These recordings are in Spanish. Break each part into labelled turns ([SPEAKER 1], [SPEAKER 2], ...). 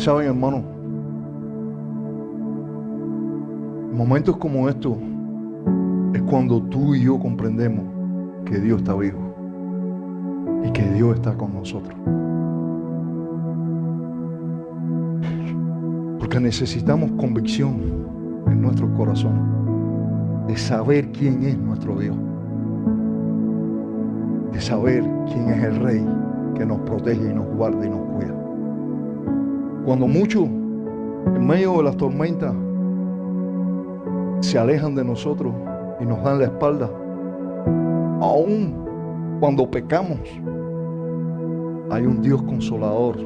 [SPEAKER 1] Saben, hermano, momentos como estos es cuando tú y yo comprendemos que Dios está vivo y que Dios está con nosotros. Porque necesitamos convicción en nuestros corazones de saber quién es nuestro Dios, de saber quién es el Rey que nos protege y nos guarda y nos cuida. Cuando muchos en medio de las tormentas se alejan de nosotros y nos dan la espalda, aún cuando pecamos, hay un Dios consolador,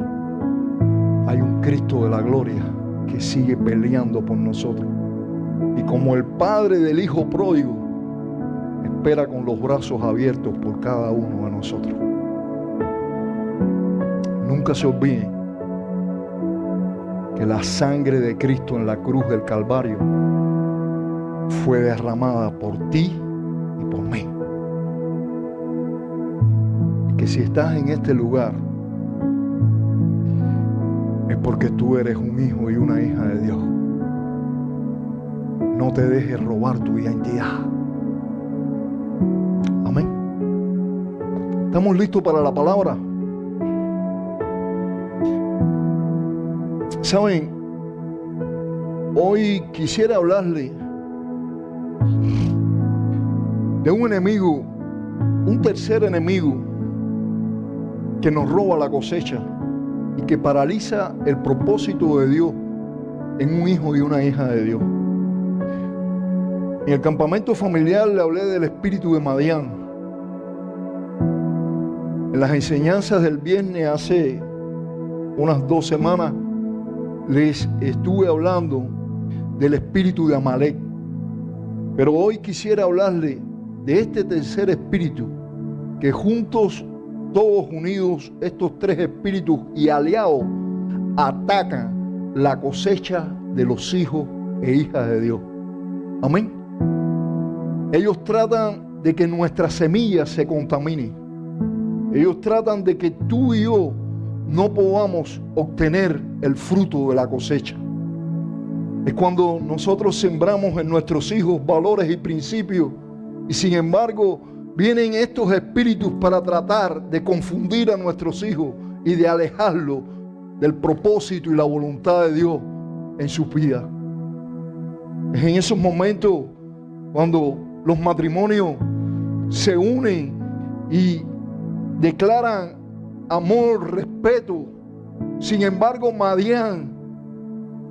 [SPEAKER 1] hay un Cristo de la gloria que sigue peleando por nosotros. Y como el padre del hijo pródigo, espera con los brazos abiertos por cada uno de nosotros. Nunca se olviden que la sangre de Cristo en la cruz del Calvario fue derramada por ti y por mí. Y que si estás en este lugar es porque tú eres un hijo y una hija de Dios. No te dejes robar tu identidad. Amén. ¿Estamos listos para la palabra? Saben, hoy quisiera hablarle de un enemigo, un tercer enemigo que nos roba la cosecha y que paraliza el propósito de Dios en un hijo y una hija de Dios. En el campamento familiar le hablé del espíritu de Madián. En las enseñanzas del viernes hace unas 2 semanas les estuve hablando del espíritu de Amalek. Pero hoy quisiera hablarle de este tercer espíritu que juntos, todos unidos, estos 3 espíritus y aliados atacan la cosecha de los hijos e hijas de Dios. Amén. Ellos tratan de que nuestra semilla se contamine. Ellos tratan de que tú y yo no podamos obtener el fruto de la cosecha. Es cuando nosotros sembramos en nuestros hijos valores y principios y sin embargo vienen estos espíritus para tratar de confundir a nuestros hijos y de alejarlos del propósito y la voluntad de Dios en sus vidas. Es en esos momentos cuando los matrimonios se unen y declaran amor, respeto. Sin embargo, Madián,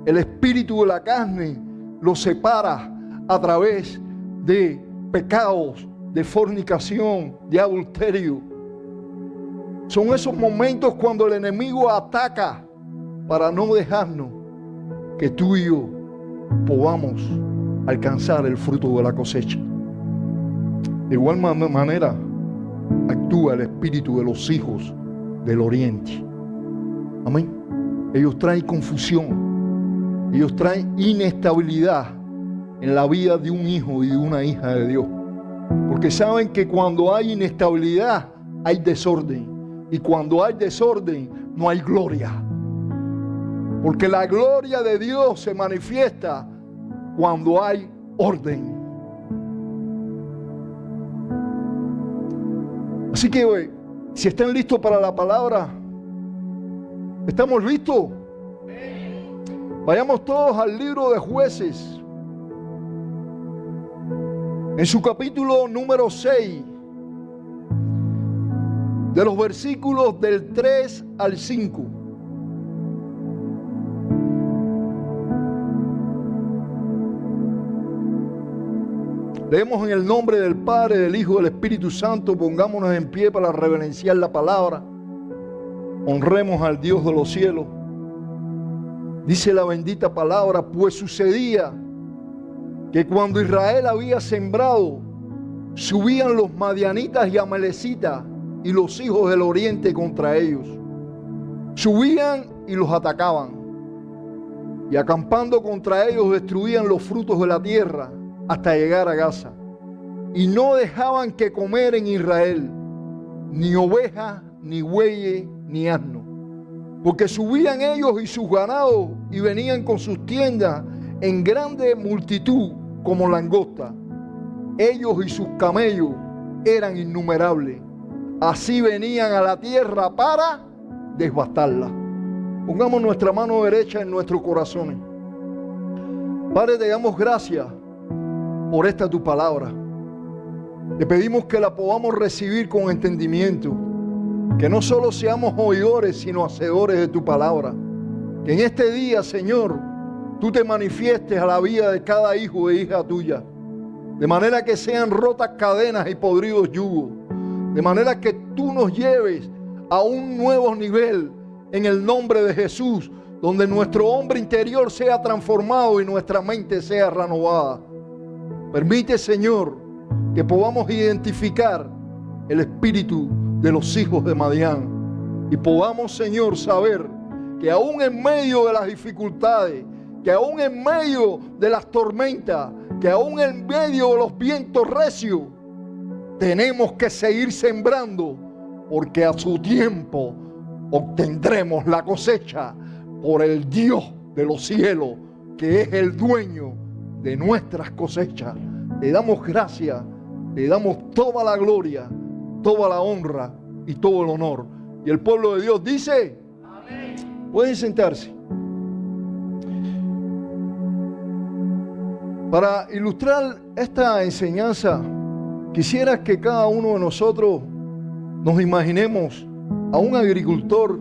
[SPEAKER 1] el espíritu de la carne, los separa a través de pecados, de fornicación, de adulterio. Son esos momentos cuando el enemigo ataca para no dejarnos que tú y yo podamos alcanzar el fruto de la cosecha. De igual manera actúa el espíritu de los hijos del oriente. Amén. Ellos traen confusión, ellos traen inestabilidad en la vida de un hijo y de una hija de Dios, porque saben que cuando hay inestabilidad hay desorden, y cuando hay desorden no hay gloria, porque la gloria de Dios se manifiesta cuando hay orden. Así que si están listos para la palabra, ¿estamos listos? Vayamos todos al libro de Jueces, en su capítulo número 6, de los versículos del 3 al 5. Leemos en el nombre del Padre, del Hijo y del Espíritu Santo. Pongámonos en pie para reverenciar la palabra. Honremos al Dios de los cielos. Dice la bendita palabra: pues sucedía que cuando Israel había sembrado, subían los madianitas y amalecitas y los hijos del oriente contra ellos. Subían y los atacaban, y acampando contra ellos destruían los frutos de la tierra hasta llegar a Gaza. Y no dejaban que comer en Israel ni oveja, ni bueyes, ni asno, porque subían ellos y sus ganados y venían con sus tiendas en grande multitud como langosta. Ellos y sus camellos eran innumerables. Así venían a la tierra para devastarla. Pongamos nuestra mano derecha en nuestros corazones. Padre, te damos gracias por esta tu palabra. Te pedimos que la podamos recibir con entendimiento. Que no solo seamos oidores, sino hacedores de tu palabra. Que en este día, Señor, tú te manifiestes a la vida de cada hijo e hija tuya. De manera que sean rotas cadenas y podridos yugos. De manera que tú nos lleves a un nuevo nivel en el nombre de Jesús, donde nuestro hombre interior sea transformado y nuestra mente sea renovada. Permite, Señor, que podamos identificar el espíritu de los hijos de Madián y podamos, Señor, saber que aún en medio de las dificultades, que aún en medio de las tormentas, que aún en medio de los vientos recios, tenemos que seguir sembrando, porque a su tiempo obtendremos la cosecha por el Dios de los cielos, que es el dueño de nuestras cosechas. Le damos gracias, le damos toda la gloria, toda la honra y todo el honor. Y el pueblo de Dios dice: amén. Pueden sentarse. Para ilustrar esta enseñanza, quisiera que cada uno de nosotros nos imaginemos a un agricultor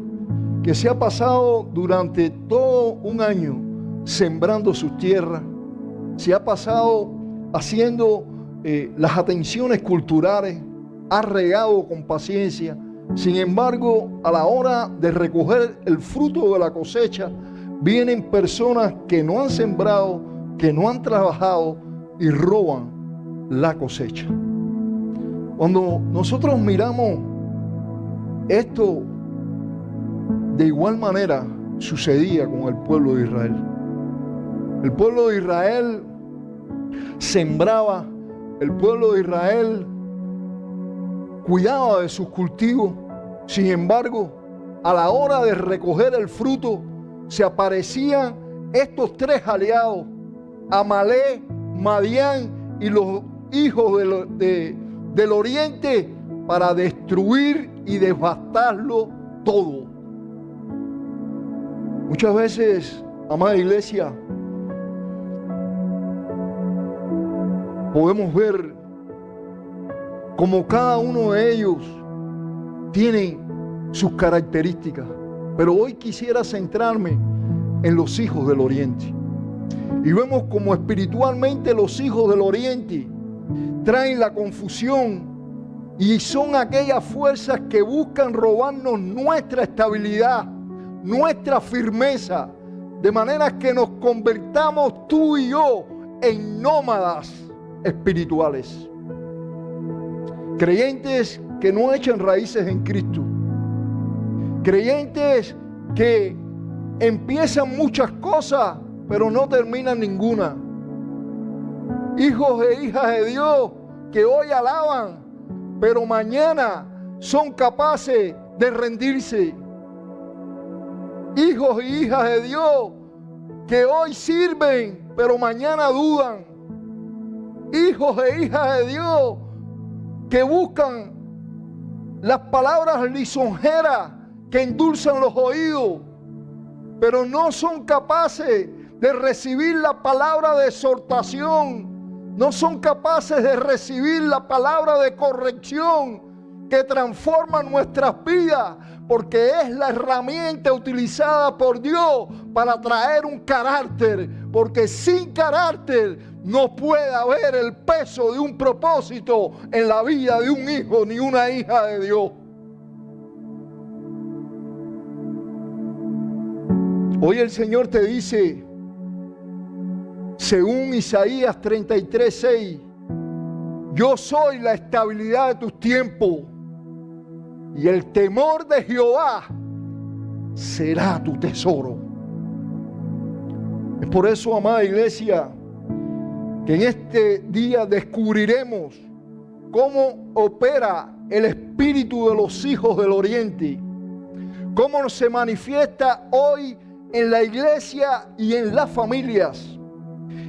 [SPEAKER 1] que se ha pasado durante todo un año sembrando sus tierras, se ha pasado haciendo las atenciones culturales, ha regado con paciencia. Sin embargo, a la hora de recoger el fruto de la cosecha, vienen personas que no han sembrado, que no han trabajado y roban la cosecha. Cuando nosotros miramos esto, de igual manera sucedía con el pueblo de Israel. El pueblo de Israel sembraba, el pueblo de Israel cuidaba de sus cultivos. Sin embargo, a la hora de recoger el fruto, se aparecían estos tres aliados: Amalek, Madián y los hijos del oriente, para destruir y devastarlo todo. Muchas veces, amada iglesia, podemos ver como cada uno de ellos tiene sus características, pero hoy quisiera centrarme en los hijos del oriente. Y vemos como espiritualmente los hijos del oriente traen la confusión y son aquellas fuerzas que buscan robarnos nuestra estabilidad, nuestra firmeza, de manera que nos convertamos tú y yo en nómadas espirituales. Creyentes que no echan raíces en Cristo. Creyentes que empiezan muchas cosas, pero no terminan ninguna. Hijos e hijas de Dios que hoy alaban, pero mañana son capaces de rendirse. Hijos y hijas de Dios que hoy sirven, pero mañana dudan. Hijos e hijas de Dios que buscan las palabras lisonjeras que endulzan los oídos, pero no son capaces de recibir la palabra de exhortación, no son capaces de recibir la palabra de corrección que transforma nuestras vidas, porque es la herramienta utilizada por Dios para traer un carácter, porque sin carácter no puede haber el peso de un propósito en la vida de un hijo ni una hija de Dios. Hoy el Señor te dice, según Isaías 33:6, yo soy la estabilidad de tus tiempos y el temor de Jehová será tu tesoro. Es por eso, amada iglesia, que en este día descubriremos cómo opera el espíritu de los hijos del oriente, cómo se manifiesta hoy en la iglesia y en las familias,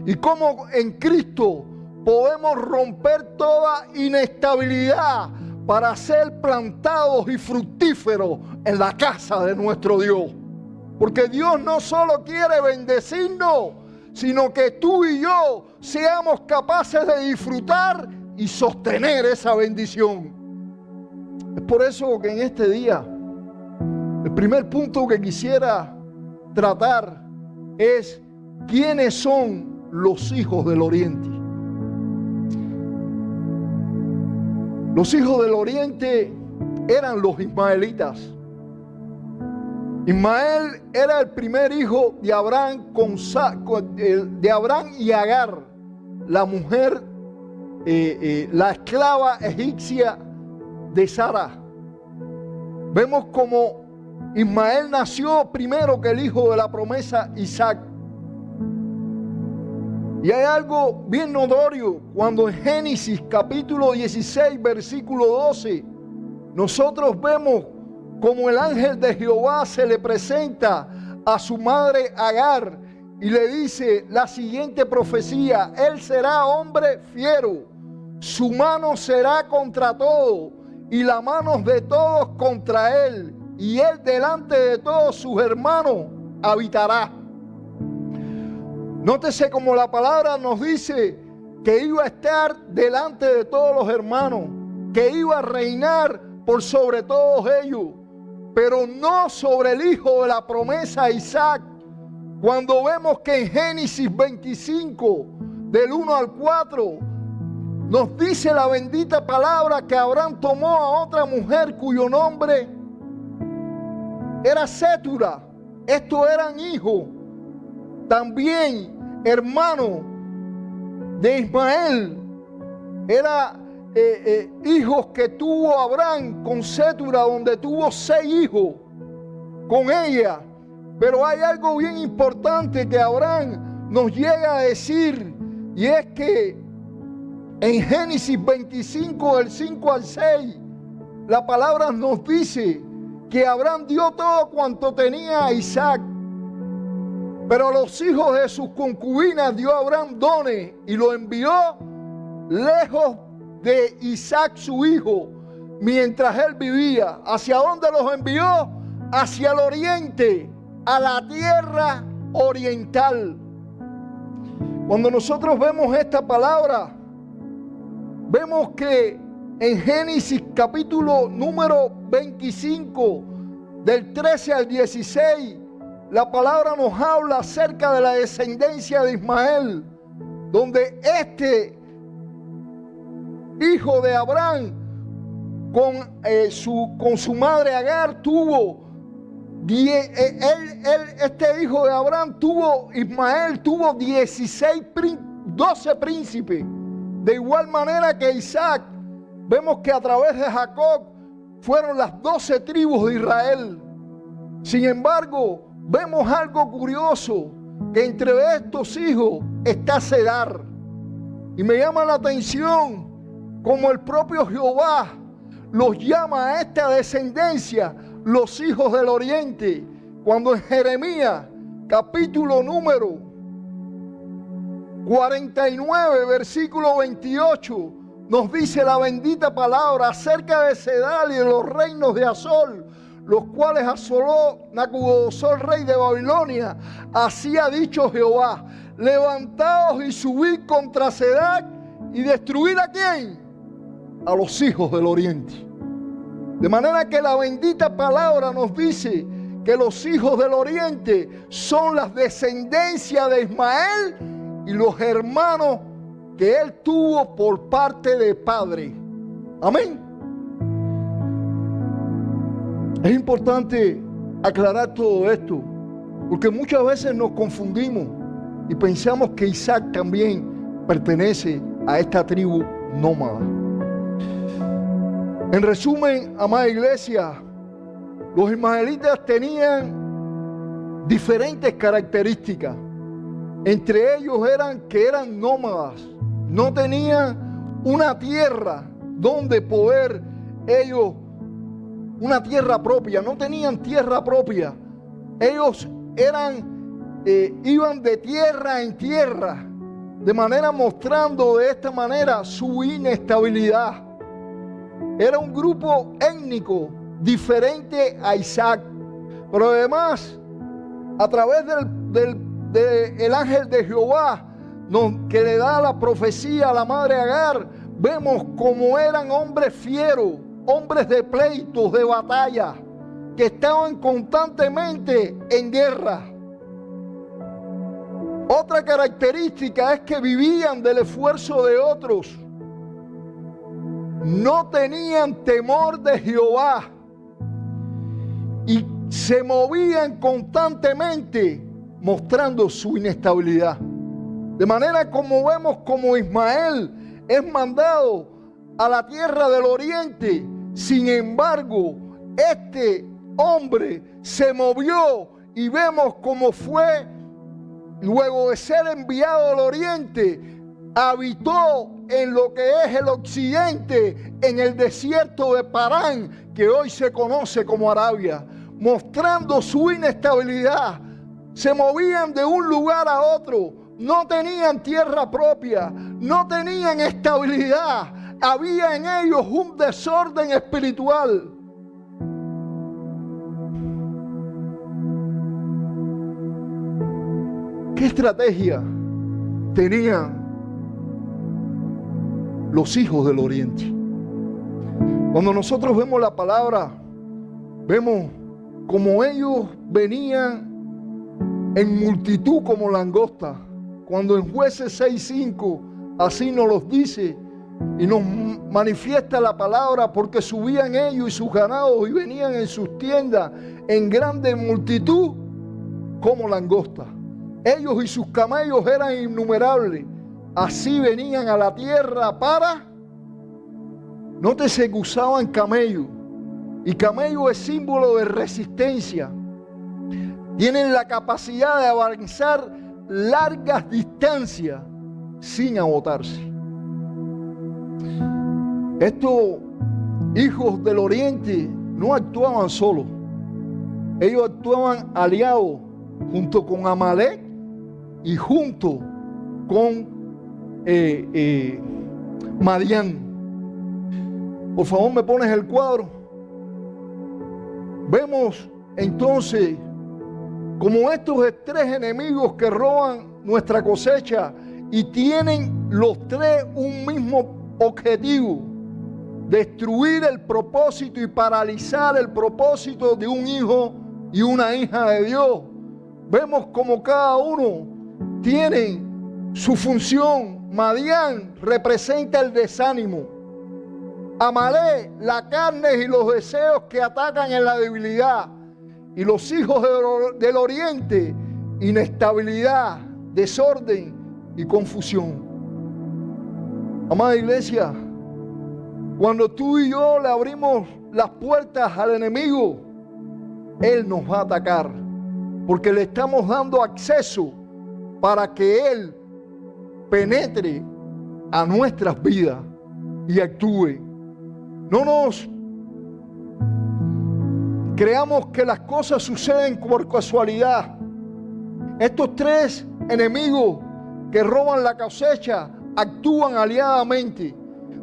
[SPEAKER 1] y cómo en Cristo podemos romper toda inestabilidad para ser plantados y fructíferos en la casa de nuestro Dios. Porque Dios no solo quiere bendecirnos, sino que tú y yo seamos capaces de disfrutar y sostener esa bendición. Es por eso que en este día, el primer punto que quisiera tratar es quiénes son los hijos del Oriente. Los hijos del Oriente eran los ismaelitas. Ismael era el primer hijo de Abraham, de Abraham y Agar, la mujer, la esclava egipcia de Sara. Vemos como Ismael nació primero que el hijo de la promesa, Isaac. Y hay algo bien notorio cuando en Génesis capítulo 16, versículo 12, nosotros vemos como el ángel de Jehová se le presenta a su madre Agar y le dice la siguiente profecía: él será hombre fiero, su mano será contra todo y la mano de todos contra él, y él delante de todos sus hermanos habitará. Nótese como la palabra nos dice que iba a estar delante de todos los hermanos, que iba a reinar por sobre todos ellos, pero no sobre el hijo de la promesa, Isaac. Cuando vemos que en Génesis 25, del 1 al 4, nos dice la bendita palabra que Abraham tomó a otra mujer cuyo nombre era Sétura. Estos eran hijos, también hermanos de Ismael. Era hijos que tuvo Abraham con Sétura, donde tuvo 6 hijos con ella. Pero hay algo bien importante que Abraham nos llega a decir, y es que en Génesis 25, del 5 al 6, la palabra nos dice que Abraham dio todo cuanto tenía a Isaac, pero a los hijos de sus concubinas dio Abraham dones y lo envió lejos de Isaac su hijo, mientras él vivía. ¿Hacia dónde los envió? Hacia el oriente, a la tierra oriental. Cuando nosotros vemos esta palabra, vemos que en Génesis capítulo número 25, del 13 al 16, la palabra nos habla acerca de la descendencia de Ismael, donde este hijo de Abraham con su madre Agar tuvo, este hijo de Abraham tuvo, Ismael tuvo 12 príncipes. De igual manera que Isaac, vemos que a través de Jacob fueron las 12 tribus de Israel. Sin embargo, vemos algo curioso, que entre estos hijos está Cedar. Y me llama la atención como el propio Jehová los llama a esta descendencia los hijos del oriente, cuando en Jeremías capítulo número 49, versículo 28, nos dice la bendita palabra acerca de Cedar y de los reinos de Azor, los cuales asoló Nabucodonosor, rey de Babilonia. Así ha dicho Jehová: levantaos y subid contra Cedar y destruid ¿a quién? A los hijos del oriente. De manera que la bendita palabra nos dice que los hijos del oriente son las descendencias de Ismael y los hermanos que él tuvo por parte de padre. Amén. Es importante aclarar todo esto, porque muchas veces nos confundimos y pensamos que Isaac también pertenece a esta tribu nómada. En resumen, amada iglesia, los ismaelitas tenían diferentes características. Entre ellos eran nómadas, no tenían una tierra donde poder ellos una tierra propia, no tenían tierra propia. Ellos iban de tierra en tierra, de manera mostrando de esta manera su inestabilidad. Era un grupo étnico diferente a Isaac, pero además a través del ángel de Jehová que le da la profecía a la madre Agar, vemos cómo eran hombres fieros, hombres de pleitos, de batalla, que estaban constantemente en guerra. Otra característica es que vivían del esfuerzo de otros. No tenían temor de Jehová y se movían constantemente mostrando su inestabilidad. De manera como vemos como Ismael es mandado a la tierra del oriente. Sin embargo, este hombre se movió y vemos cómo fue, luego de ser enviado al oriente, habitó en lo que es el occidente, en el desierto de Parán, que hoy se conoce como Arabia, mostrando su inestabilidad. Se movían de un lugar a otro, no tenían tierra propia, no tenían estabilidad, había en ellos un desorden espiritual. ¿Qué estrategia tenían los hijos del oriente? Cuando nosotros vemos la palabra, vemos como ellos venían en multitud como langosta. Cuando en Jueces 6:5 así nos los dice y nos manifiesta la palabra, porque subían ellos y sus ganados y venían en sus tiendas en grande multitud como langosta. Ellos y sus camellos eran innumerables. Así venían a la tierra para... Nótese que usaban camello. Y camello es símbolo de resistencia. Tienen la capacidad de avanzar largas distancias sin agotarse. Estos hijos del oriente no actuaban solos. Ellos actuaban aliados junto con Amalek y junto con Madián. Por favor, me pones el cuadro. Vemos entonces como estos tres enemigos que roban nuestra cosecha y tienen los tres un mismo objetivo: destruir el propósito y paralizar el propósito de un hijo y una hija de Dios. Vemos como cada uno tiene su función. Madián representa el desánimo. Amalek, la carne y los deseos que atacan en la debilidad. Y los hijos del oriente, inestabilidad, desorden y confusión. Amada iglesia, cuando tú y yo le abrimos las puertas al enemigo, él nos va a atacar, porque le estamos dando acceso para que él penetre a nuestras vidas y actúe. No nos creamos que las cosas suceden por casualidad. Estos tres enemigos que roban la cosecha actúan aliadamente.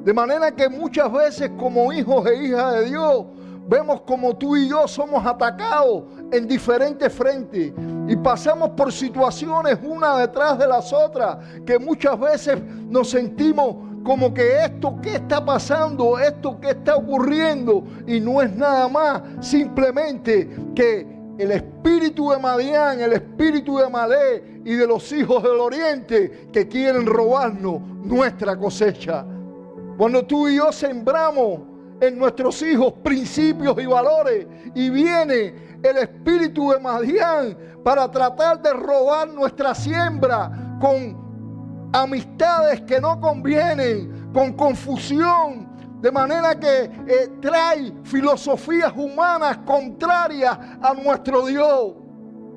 [SPEAKER 1] De manera que muchas veces como hijos e hijas de Dios, vemos como tú y yo somos atacados en diferentes frentes y pasamos por situaciones una detrás de las otras, que muchas veces nos sentimos como que esto que está pasando, esto que está ocurriendo, y no es nada más simplemente que el espíritu de Madián, el espíritu de Amalek y de los hijos del oriente que quieren robarnos nuestra cosecha. Cuando tú y yo sembramos en nuestros hijos principios y valores, y viene el espíritu de Madián para tratar de robar nuestra siembra con amistades que no convienen, con confusión, de manera que trae filosofías humanas contrarias a nuestro Dios,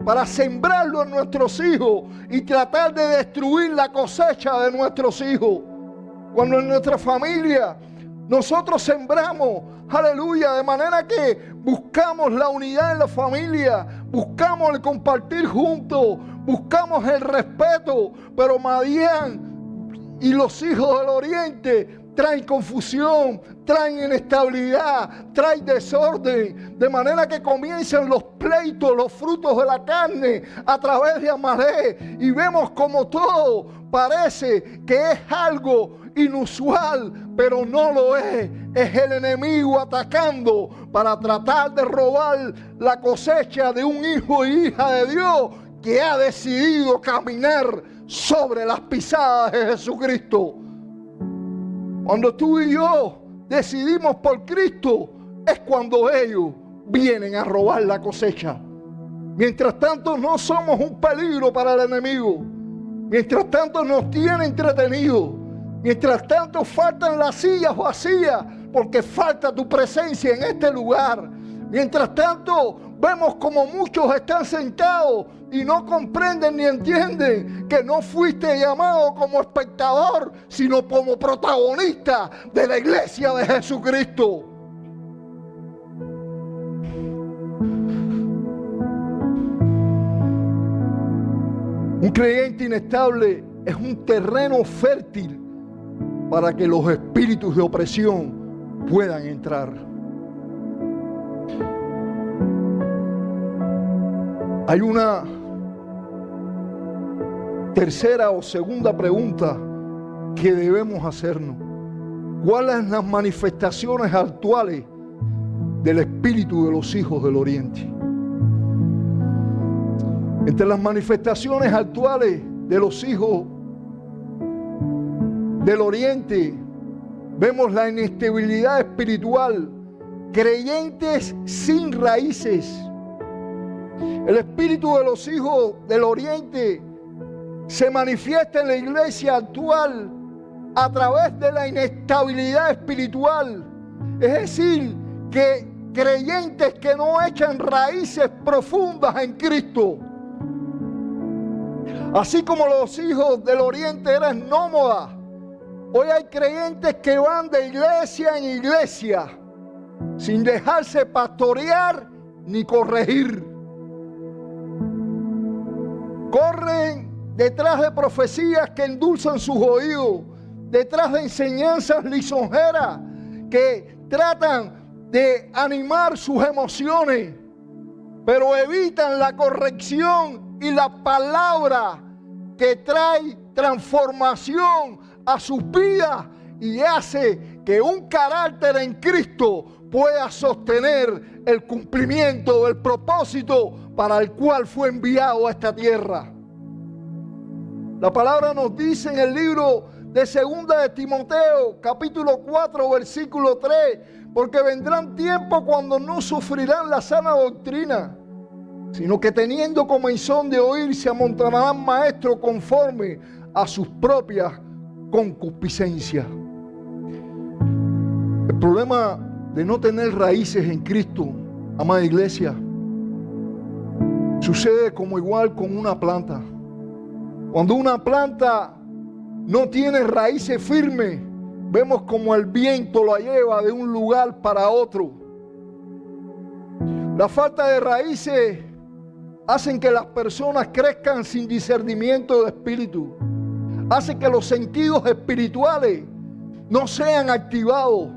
[SPEAKER 1] para sembrarlo en nuestros hijos y tratar de destruir la cosecha de nuestros hijos. Cuando en nuestra familia Nosotros sembramos, aleluya, de manera que buscamos la unidad en la familia, buscamos el compartir juntos, buscamos el respeto, pero Madián y los hijos del oriente traen confusión, traen inestabilidad, traen desorden, de manera que comienzan los pleitos, los frutos de la carne a través de Amalek, y vemos como todo parece que es algo inusual, pero no lo es. Es el enemigo atacando para tratar de robar la cosecha de un hijo y hija de Dios que ha decidido caminar sobre las pisadas de Jesucristo. Cuando tú y yo decidimos por Cristo, es cuando ellos vienen a robar la cosecha. Mientras tanto, no somos un peligro para el enemigo. Mientras tanto, nos tiene entretenidos. Mientras tanto, faltan las sillas vacías porque falta tu presencia en este lugar. Mientras tanto, vemos como muchos están sentados y no comprenden ni entienden que no fuiste llamado como espectador, sino como protagonista de la iglesia de Jesucristo. Un creyente inestable es un terreno fértil para que los espíritus de opresión puedan entrar. Hay una tercera o segunda pregunta que debemos hacernos. ¿Cuáles son las manifestaciones actuales del espíritu de los hijos del oriente? Entre las manifestaciones actuales de los hijos del oriente vemos la inestabilidad espiritual, creyentes sin raíces. El espíritu de los hijos del oriente se manifiesta en la iglesia actual a través de la inestabilidad espiritual. Es decir, que creyentes que no echan raíces profundas en Cristo. Así como los hijos del oriente eran nómadas, hoy hay creyentes que van de iglesia en iglesia sin dejarse pastorear ni corregir. Corren detrás de profecías que endulzan sus oídos, detrás de enseñanzas lisonjeras que tratan de animar sus emociones, pero evitan la corrección y la palabra que trae transformación a sus vidas y hace que un carácter en Cristo pueda sostener el cumplimiento del propósito para el cual fue enviado a esta tierra. La palabra nos dice en el libro de 2 de Timoteo, capítulo 4, versículo 3, porque vendrán tiempos cuando no sufrirán la sana doctrina, sino que teniendo comezón de oír se amontonarán maestros conforme a sus propias concupiscencias. El problema de no tener raíces en Cristo, amada iglesia, sucede como igual con una planta. Cuando una planta no tiene raíces firmes, vemos como el viento la lleva de un lugar para otro. La falta de raíces hacen que las personas crezcan sin discernimiento de espíritu. Hace que los sentidos espirituales no sean activados,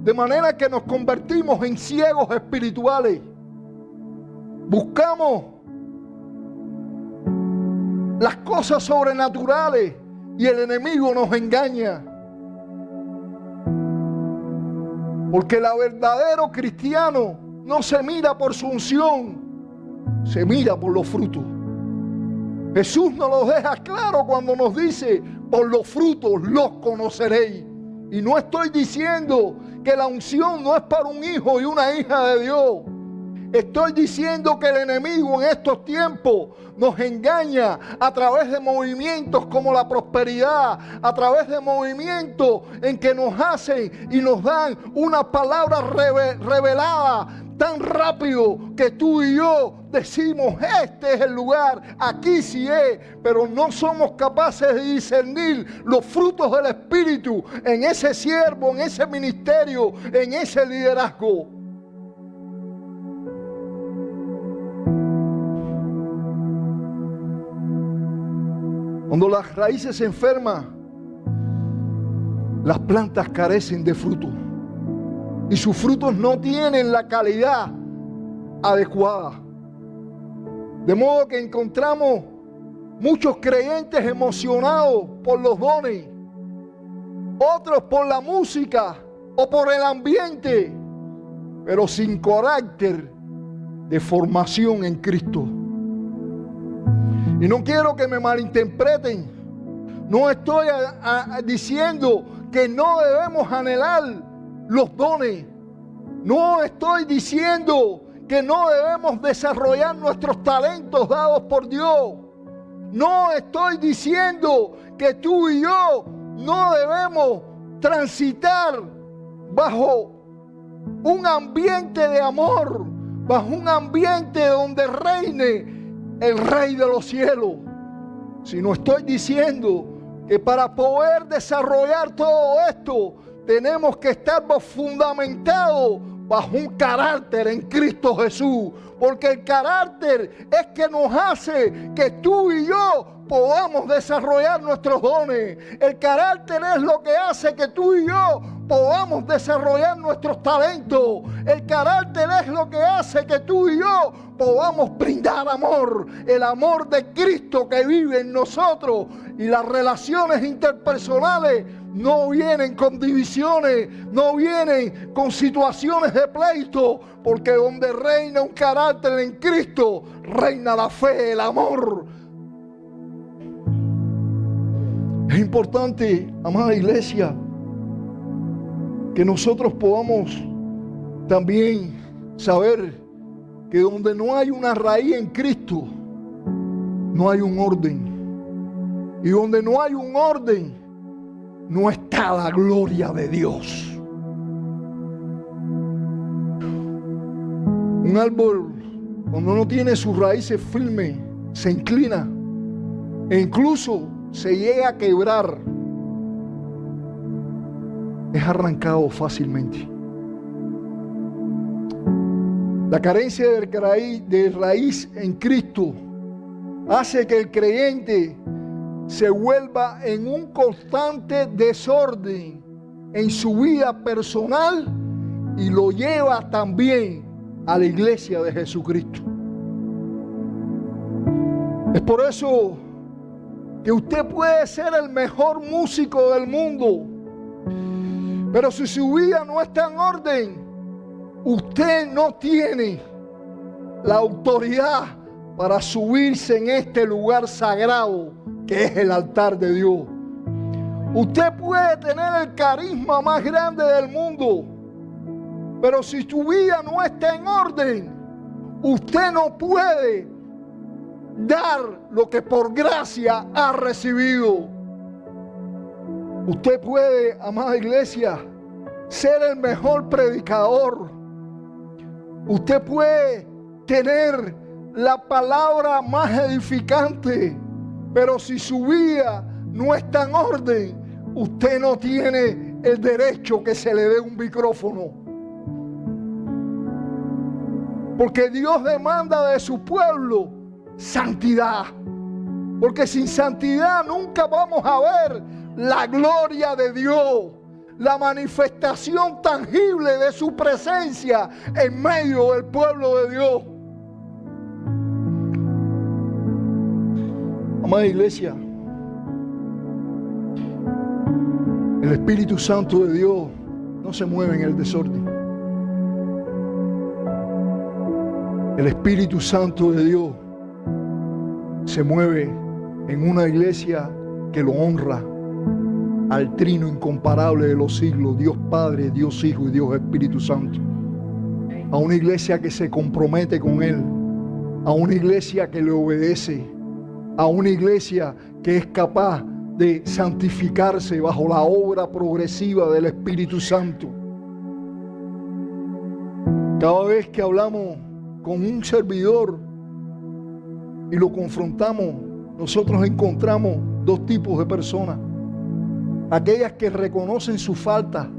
[SPEAKER 1] de manera que nos convertimos en ciegos espirituales. Buscamos las cosas sobrenaturales y el enemigo nos engaña. Porque el verdadero cristiano no se mira por su unción, se mira por los frutos. Jesús nos lo deja claro cuando nos dice: por los frutos los conoceréis. Y no estoy diciendo que la unción no es para un hijo y una hija de Dios. Estoy diciendo que el enemigo en estos tiempos nos engaña a través de movimientos como la prosperidad, a través de movimientos en que nos hacen y nos dan una palabra revelada tan rápido que tú y yo decimos, este es el lugar, aquí sí es, pero no somos capaces de discernir los frutos del Espíritu en ese siervo, en ese ministerio, en ese liderazgo. Cuando las raíces se enferman, las plantas carecen de fruto y sus frutos no tienen la calidad adecuada. De modo que encontramos muchos creyentes emocionados por los dones, otros por la música o por el ambiente, pero sin carácter de formación en Cristo. Y no quiero que me malinterpreten. No estoy diciendo que no debemos anhelar los dones. No estoy diciendo que no debemos desarrollar nuestros talentos dados por Dios. No estoy diciendo que tú y yo no debemos transitar bajo un ambiente de amor, bajo un ambiente donde reine el Rey de los cielos. Sino estoy diciendo que para poder desarrollar todo esto tenemos que estar fundamentados bajo un carácter en Cristo Jesús, porque el carácter es que nos hace que tú y yo podamos desarrollar nuestros dones. El carácter es lo que hace que tú y yo podamos desarrollar nuestros talentos. El carácter es lo que hace que tú y yo podamos brindar amor, el amor de Cristo que vive en nosotros. Y las relaciones interpersonales no vienen con divisiones, no vienen con situaciones de pleito, porque donde reina un carácter en Cristo, reina la fe, el amor. Es importante, amada iglesia, que nosotros podamos también saber que donde no hay una raíz en Cristo, no hay un orden. Y donde no hay un orden, no está la gloria de Dios. Un árbol, cuando no tiene sus raíces firmes, se inclina e incluso se llega a quebrar. Es arrancado fácilmente. La carencia de raíz en Cristo hace que el creyente se vuelva en un constante desorden en su vida personal y lo lleva también a la iglesia de Jesucristo. Es por eso que usted puede ser el mejor músico del mundo, pero si su vida no está en orden, usted no tiene la autoridad para subirse en este lugar sagrado que es el altar de Dios. Usted puede tener el carisma más grande del mundo, pero si su vida no está en orden, usted no puede dar lo que por gracia ha recibido. Usted puede, amada iglesia, ser el mejor predicador. Usted puede tener la palabra más edificante, pero si su vida no está en orden, usted no tiene el derecho que se le dé un micrófono. Porque Dios demanda de su pueblo santidad. Porque sin santidad nunca vamos a ver la gloria de Dios, la manifestación tangible de su presencia en medio del pueblo de Dios. Amada iglesia, el Espíritu Santo de Dios no se mueve en el desorden. El Espíritu Santo de Dios se mueve en una iglesia que lo honra al trino incomparable de los siglos, Dios Padre, Dios Hijo y Dios Espíritu Santo. A una iglesia que se compromete con Él, a una iglesia que le obedece, a una iglesia que es capaz de santificarse bajo la obra progresiva del Espíritu Santo. Cada vez que hablamos con un servidor y lo confrontamos, nosotros encontramos dos tipos de personas. Aquellas que reconocen su falta,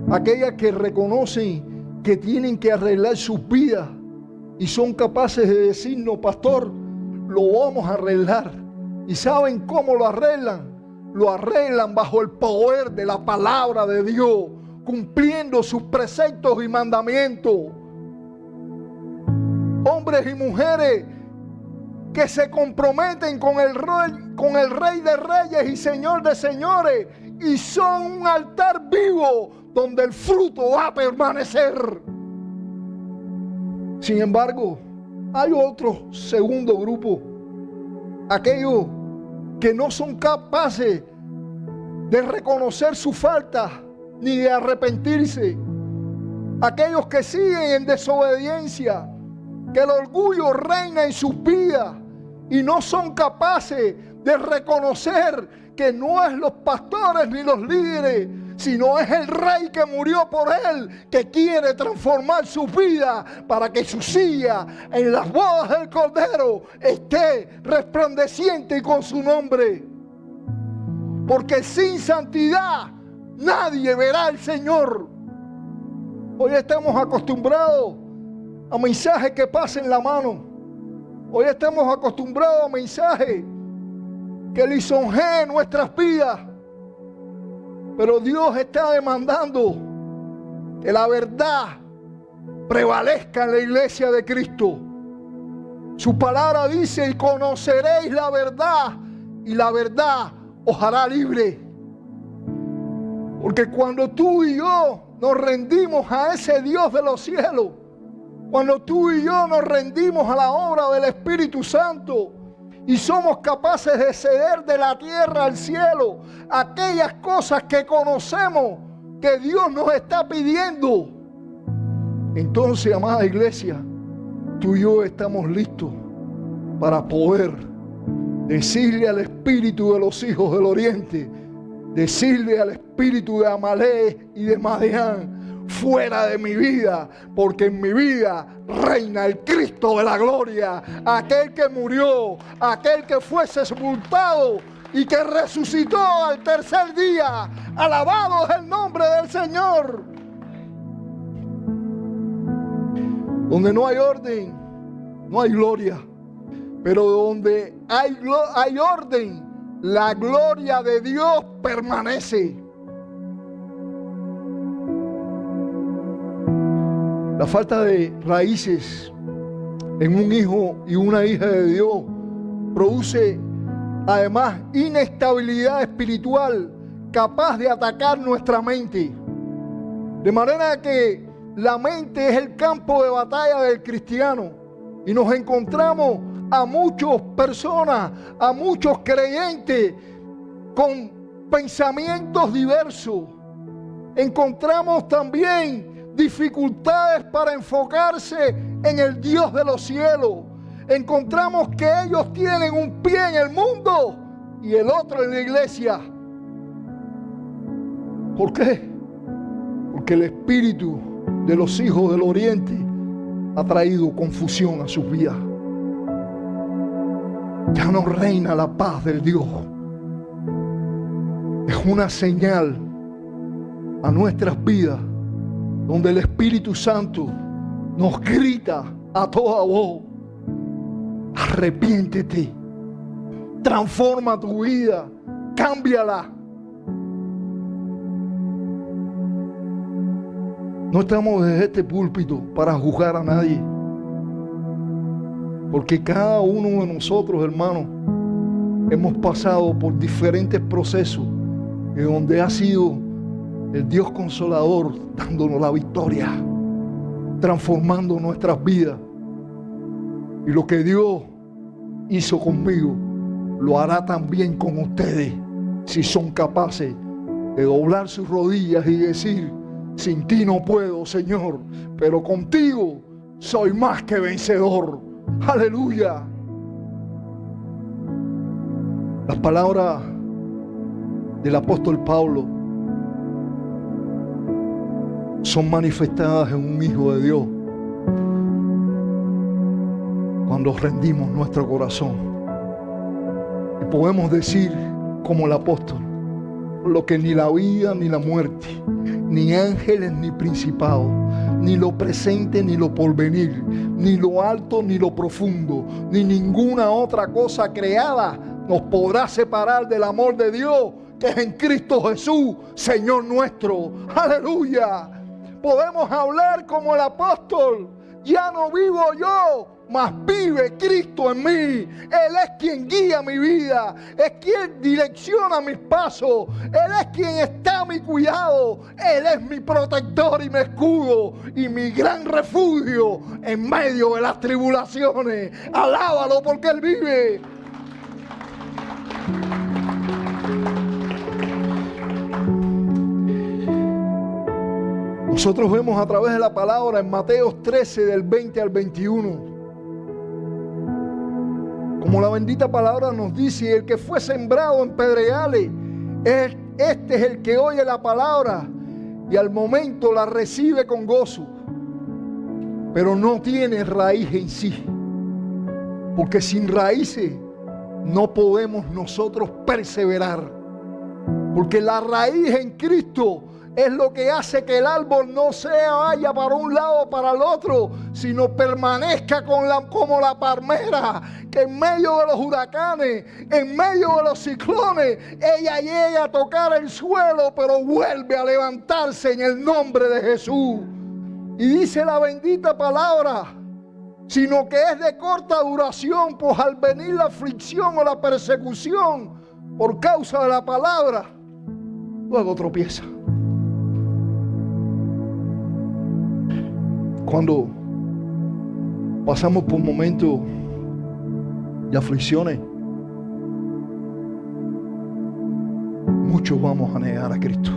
[SPEAKER 1] aquellas que reconocen que tienen que arreglar sus vidas y son capaces de decirnos: pastor, lo vamos a arreglar. ¿Y saben cómo lo arreglan? Lo arreglan bajo el poder de la palabra de Dios, cumpliendo sus preceptos y mandamientos. Hombres y mujeres que se comprometen con el Rey de Reyes y Señor de Señores, y son un altar vivo donde el fruto va a permanecer. Sin embargo, hay otro segundo grupo, aquellos que no son capaces de reconocer su falta ni de arrepentirse, aquellos que siguen en desobediencia, que el orgullo reina en sus vidas y no son capaces de reconocer que no es los pastores ni los líderes, sino es el Rey que murió por él, que quiere transformar su vida para que su silla en las bodas del Cordero esté resplandeciente con su nombre. Porque sin santidad nadie verá al Señor. Hoy estamos acostumbrados a mensajes que pasen la mano. Hoy estamos acostumbrados a mensajes que lisonjeen nuestras vidas. Pero Dios está demandando que la verdad prevalezca en la iglesia de Cristo. Su palabra dice: y conoceréis la verdad, y la verdad os hará libre. Porque cuando tú y yo nos rendimos a ese Dios de los cielos, cuando tú y yo nos rendimos a la obra del Espíritu Santo y somos capaces de ceder de la tierra al cielo aquellas cosas que conocemos que Dios nos está pidiendo, entonces, amada iglesia, tú y yo estamos listos para poder decirle al espíritu de los hijos del oriente, decirle al espíritu de Amalek y de Madián: fuera de mi vida, porque en mi vida reina el Cristo de la gloria, aquel que murió, aquel que fue sepultado y que resucitó al tercer día. Alabado es el nombre del Señor. Donde no hay orden, no hay gloria, pero donde hay orden, la gloria de Dios permanece. La falta de raíces en un hijo y una hija de Dios produce además inestabilidad espiritual capaz de atacar nuestra mente. De manera que la mente es el campo de batalla del cristiano y nos encontramos a muchas personas, a muchos creyentes con pensamientos diversos. Encontramos también dificultades para enfocarse en el Dios de los cielos. Encontramos que ellos tienen un pie en el mundo y el otro en la iglesia. ¿Por qué? Porque el espíritu de los hijos del oriente ha traído confusión a sus vidas. Ya no reina la paz del Dios. Es una señal a nuestras vidas donde el Espíritu Santo nos grita a toda voz: arrepiéntete, transforma tu vida, cámbiala. No estamos desde este púlpito para juzgar a nadie, porque cada uno de nosotros, hermanos, hemos pasado por diferentes procesos en donde ha sido el Dios Consolador dándonos la victoria, transformando nuestras vidas. Y lo que Dios hizo conmigo, lo hará también con ustedes, si son capaces de doblar sus rodillas y decir: sin ti no puedo, Señor, pero contigo soy más que vencedor. Aleluya. Las palabras del apóstol Pablo son manifestadas en un hijo de Dios cuando rendimos nuestro corazón y podemos decir como el apóstol: lo que ni la vida ni la muerte, ni ángeles ni principados, ni lo presente ni lo porvenir, ni lo alto ni lo profundo, ni ninguna otra cosa creada nos podrá separar del amor de Dios que es en Cristo Jesús, Señor nuestro. ¡Aleluya! Podemos hablar como el apóstol: ya no vivo yo, mas vive Cristo en mí. Él es quien guía mi vida, es quien direcciona mis pasos, Él es quien está a mi cuidado, Él es mi protector y mi escudo y mi gran refugio en medio de las tribulaciones. Alábalo porque Él vive. Nosotros vemos a través de la palabra en Mateo 13 del 20 al 21. Como la bendita palabra nos dice: el que fue sembrado en pedregales, este es el que oye la palabra y al momento la recibe con gozo, pero no tiene raíz en sí, porque sin raíces no podemos nosotros perseverar, porque la raíz en Cristo es lo que hace que el árbol no se vaya para un lado o para el otro, sino permanezca como la palmera, que en medio de los huracanes, en medio de los ciclones, ella llega a tocar el suelo, pero vuelve a levantarse en el nombre de Jesús. Y dice la bendita palabra: sino que es de corta duración, pues al venir la aflicción o la persecución por causa de la palabra, luego tropieza. Cuando pasamos por momentos de aflicciones, muchos vamos a negar a Cristo.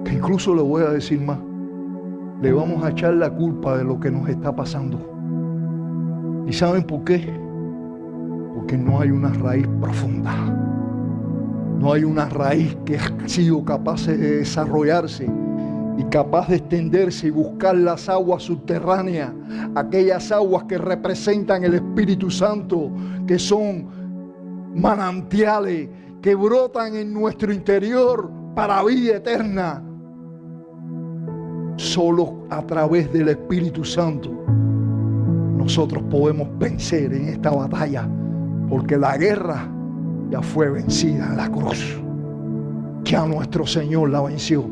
[SPEAKER 1] Que incluso le voy a decir más: le vamos a echar la culpa de lo que nos está pasando. ¿Y saben por qué? Porque no hay una raíz profunda. No hay una raíz que ha sido capaz de desarrollarse y capaz de extenderse y buscar las aguas subterráneas, aquellas aguas que representan el Espíritu Santo, que son manantiales que brotan en nuestro interior para vida eterna. Solo a través del Espíritu Santo nosotros podemos vencer en esta batalla, porque la guerra ya fue vencida en la cruz. Ya nuestro Señor la venció.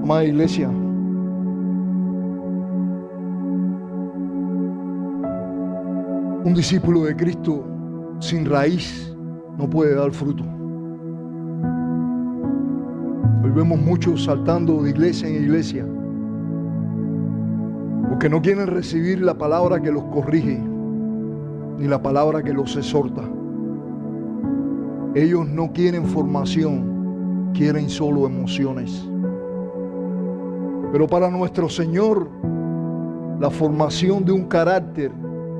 [SPEAKER 1] Amada iglesia, un discípulo de Cristo sin raíz no puede dar fruto. Hoy vemos muchos saltando de iglesia en iglesia porque no quieren recibir la palabra que los corrige ni la palabra que los exhorta. Ellos no quieren formación, quieren solo emociones. Pero para nuestro Señor, la formación de un carácter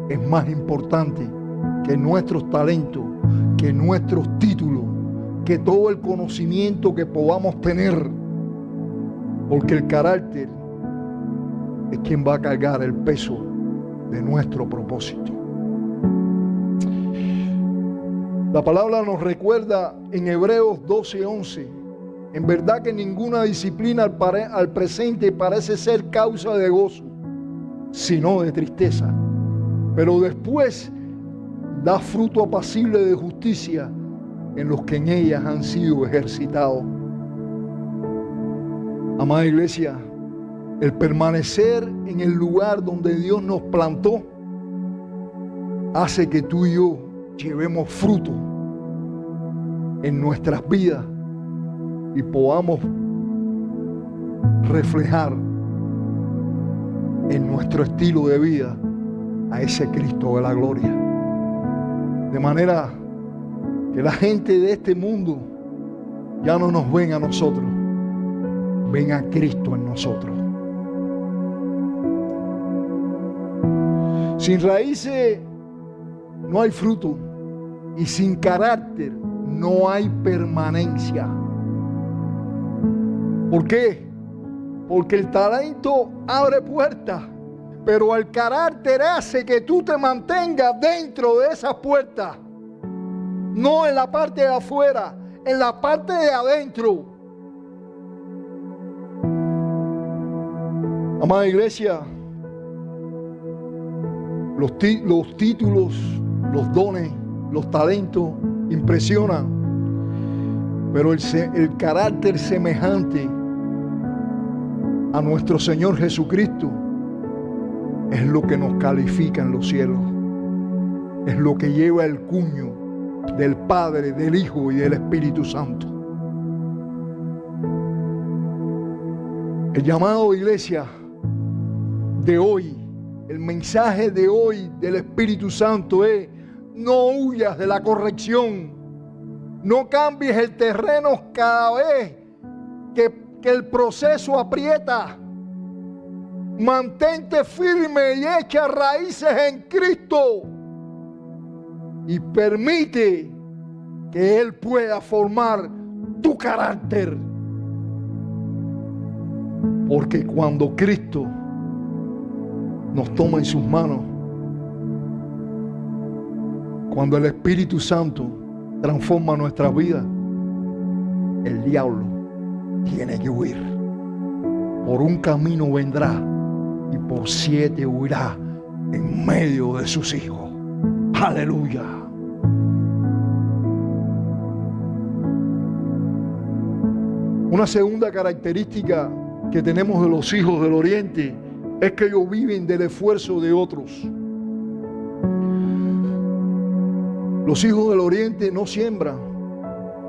[SPEAKER 1] es más importante que nuestros talentos, que nuestros títulos, que todo el conocimiento que podamos tener, porque el carácter es quien va a cargar el peso de nuestro propósito. La palabra nos recuerda en Hebreos 12:11: en verdad que ninguna disciplina al presente parece ser causa de gozo, sino de tristeza, pero después da fruto apacible de justicia en los que en ellas han sido ejercitados. Amada iglesia, el permanecer en el lugar donde Dios nos plantó hace que tú y yo llevemos fruto en nuestras vidas y podamos reflejar en nuestro estilo de vida a ese Cristo de la gloria. De manera que la gente de este mundo ya no nos ven a nosotros, ven a Cristo en nosotros. Sin raíces no hay fruto y sin carácter no hay permanencia. ¿Por qué? Porque el talento abre puertas, Pero el carácter hace que tú te mantengas dentro de esas puertas. No en la parte de afuera, en la parte de adentro. Amada iglesia, los títulos, los dones, los talentos impresionan. Pero el carácter semejante a nuestro Señor Jesucristo es lo que nos califica en los cielos. Es lo que lleva el cuño del Padre, del Hijo y del Espíritu Santo. El llamado, iglesia, de hoy, el mensaje de hoy del Espíritu Santo es: no huyas de la corrección. No cambies el terreno cada vez que el proceso aprieta. Mantente firme y echa raíces en Cristo. Y permite que Él pueda formar tu carácter. Porque cuando Cristo nos toma en sus manos, cuando el Espíritu Santo transforma nuestra vida, el diablo tiene que huir. Por un camino vendrá y por 7 huirá en medio de sus hijos. Aleluya. Una segunda característica que tenemos de los hijos del Oriente es que ellos viven del esfuerzo de otros. Los hijos del Oriente no siembran,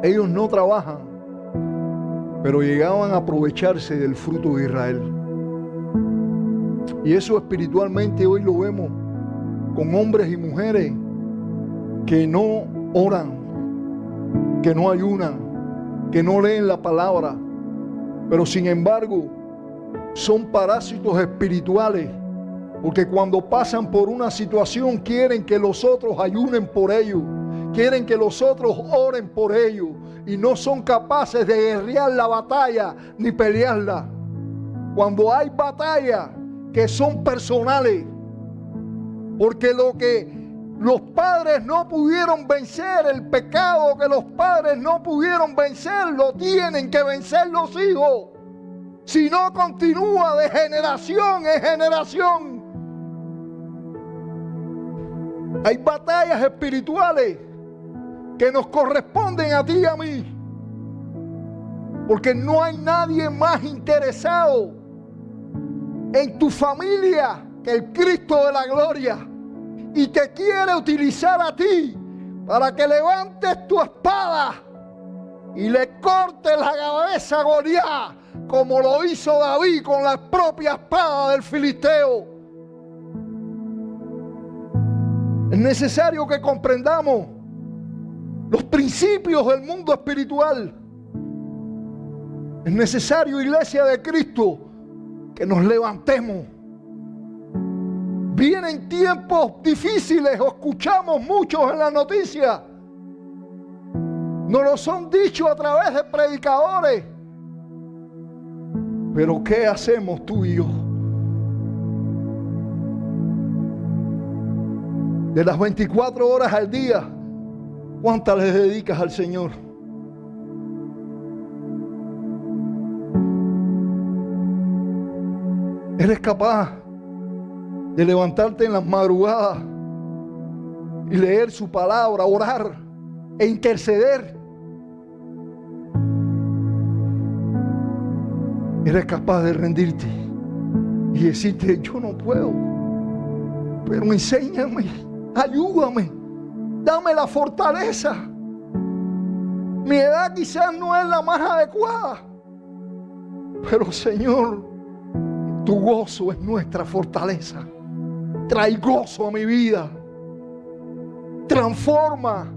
[SPEAKER 1] ellos no trabajan, pero llegaban a aprovecharse del fruto de Israel. Y eso espiritualmente hoy lo vemos con hombres y mujeres que no oran, que no ayunan, que no leen la palabra, pero sin embargo son parásitos espirituales, porque cuando pasan por una situación quieren que los otros ayunen por ellos, quieren que los otros oren por ellos, y no son capaces de guerrear la batalla ni pelearla. Cuando hay batallas que son personales, porque lo que los padres no pudieron vencer, el pecado que los padres no pudieron vencer, lo tienen que vencer los hijos. Si no, continúa de generación en generación. Hay batallas espirituales que nos corresponden a ti y a mí, porque no hay nadie más interesado en tu familia que el Cristo de la gloria, y te quiere utilizar a ti para que levantes tu espada y le cortes la cabeza a Goliat, como lo hizo David con la propia espada del filisteo. Es necesario que comprendamos los principios del mundo espiritual. Es necesario, iglesia de Cristo, que nos levantemos. Vienen tiempos difíciles, escuchamos muchos en las noticias. Nos lo son dicho a través de predicadores. Pero ¿qué hacemos tú y yo? De las 24 horas al día, ¿cuántas les dedicas al Señor? ¿Eres capaz de levantarte en las madrugadas y leer su palabra, orar e interceder? ¿Eres capaz de rendirte y decirte: yo no puedo, pero enséñame, ayúdame, dame la fortaleza? Mi edad quizás no es la más adecuada, pero Señor, tu gozo es nuestra fortaleza. Trae gozo a mi vida. Transforma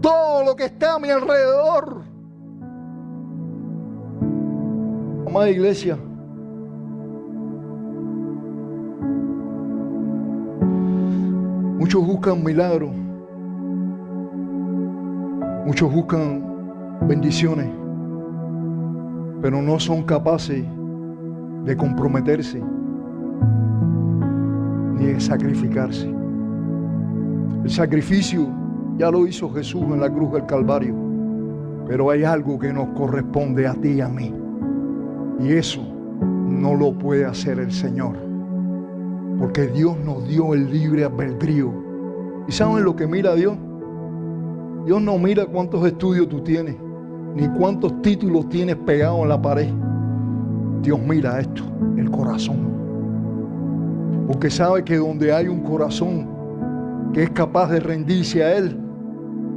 [SPEAKER 1] todo lo que está a mi alrededor. Amada iglesia, muchos buscan milagros, muchos buscan bendiciones, pero no son capaces de comprometerse ni de sacrificarse. El sacrificio ya lo hizo Jesús en la cruz del Calvario, pero hay algo que nos corresponde a ti y a mí, y eso no lo puede hacer el Señor, porque Dios nos dio el libre albedrío. ¿Y saben lo que mira Dios? Dios no mira cuántos estudios tú tienes, ni cuántos títulos tienes pegados en la pared. Dios mira esto, el corazón. Porque sabe que donde hay un corazón que es capaz de rendirse a Él,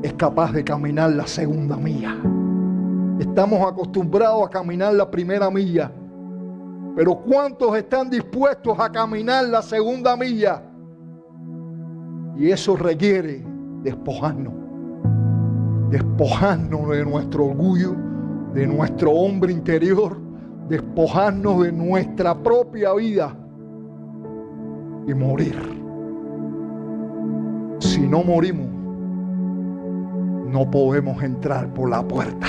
[SPEAKER 1] es capaz de caminar la segunda milla. Estamos acostumbrados a caminar la primera milla, pero ¿cuántos están dispuestos a caminar la segunda milla? Y eso requiere despojarnos de nuestro orgullo, de nuestro hombre interior, despojarnos de nuestra propia vida y morir. Si no morimos, no podemos entrar por la puerta.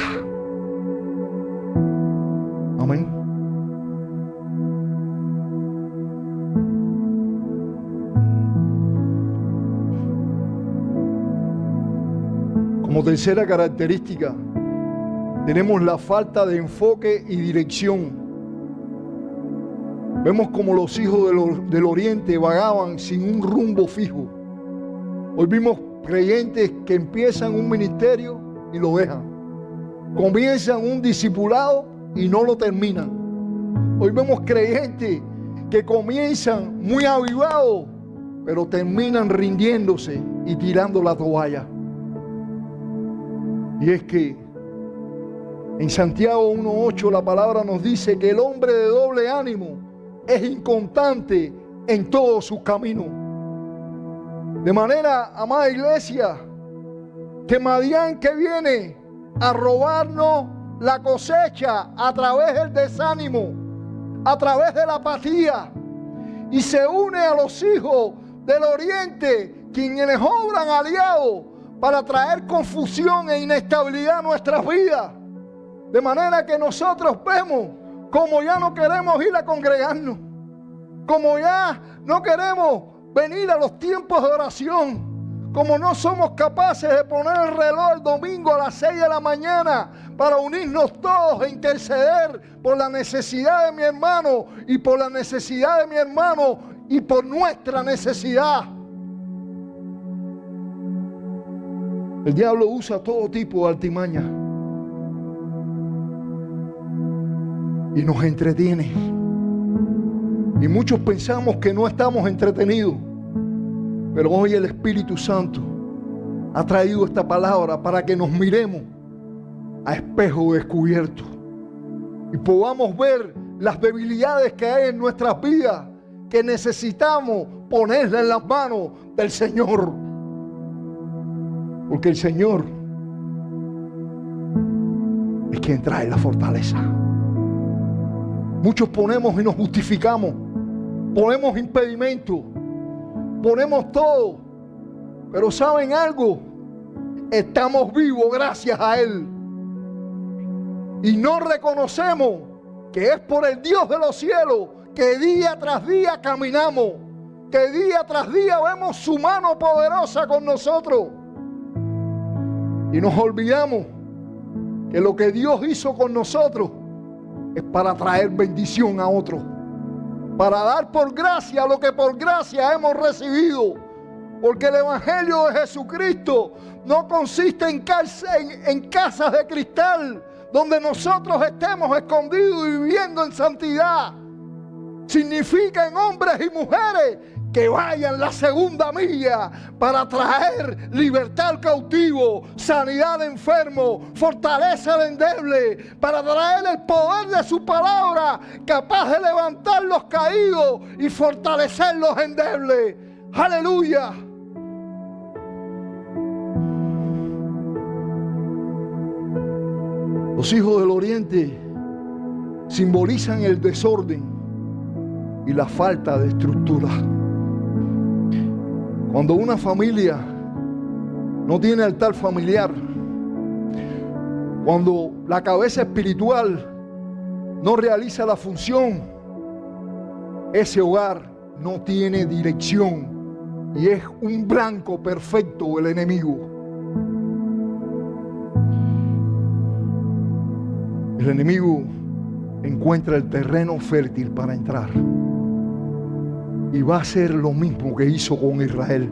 [SPEAKER 1] Amén. Como tercera característica, tenemos la falta de enfoque y dirección. Vemos como los hijos del Oriente vagaban sin un rumbo fijo. Hoy vimos creyentes que empiezan un ministerio y lo dejan. Comienzan un discipulado y no lo terminan. Hoy vemos creyentes que comienzan muy avivados, pero terminan rindiéndose y tirando la toalla. Y es que en Santiago 1:8 la palabra nos dice que el hombre de doble ánimo es inconstante en todos sus caminos. De manera, amada iglesia, que Madián, que viene a robarnos la cosecha a través del desánimo, a través de la apatía, y se une a los hijos del Oriente, quienes obran aliados para traer confusión e inestabilidad a nuestras vidas. De manera que nosotros vemos como ya no queremos ir a congregarnos, como ya no queremos venir a los tiempos de oración, como no somos capaces de poner el reloj el domingo a las 6 de la mañana para unirnos todos e interceder por la necesidad de mi hermano y por la necesidad de mi hermano y por nuestra necesidad. El diablo usa todo tipo de artimañas y nos entretiene. Y muchos pensamos que no estamos entretenidos, pero hoy el Espíritu Santo ha traído esta palabra para que nos miremos a espejo descubierto y podamos ver las debilidades que hay en nuestras vidas, que necesitamos ponerla en las manos del Señor. Porque el Señor es quien trae la fortaleza. Muchos ponemos y nos justificamos, ponemos impedimentos, ponemos todo, pero ¿saben algo? Estamos vivos gracias a Él. Y no reconocemos que es por el Dios de los cielos que día tras día caminamos, que día tras día vemos su mano poderosa con nosotros. Y nos olvidamos que lo que Dios hizo con nosotros es para traer bendición a otros, para dar por gracia lo que por gracia hemos recibido. Porque el Evangelio de Jesucristo no consiste en casas de cristal donde nosotros estemos escondidos y viviendo en santidad. Significa en hombres y mujeres que vayan la segunda milla para traer libertad al cautivo, sanidad al enfermo, fortaleza al endeble, para traer el poder de su palabra, capaz de levantar los caídos y fortalecer los endebles. ¡Aleluya! Los hijos del Oriente simbolizan el desorden y la falta de estructura. Cuando una familia no tiene altar familiar, cuando la cabeza espiritual no realiza la función, ese hogar no tiene dirección y es un blanco perfecto el enemigo. El enemigo encuentra el terreno fértil para entrar y va a hacer lo mismo que hizo con Israel.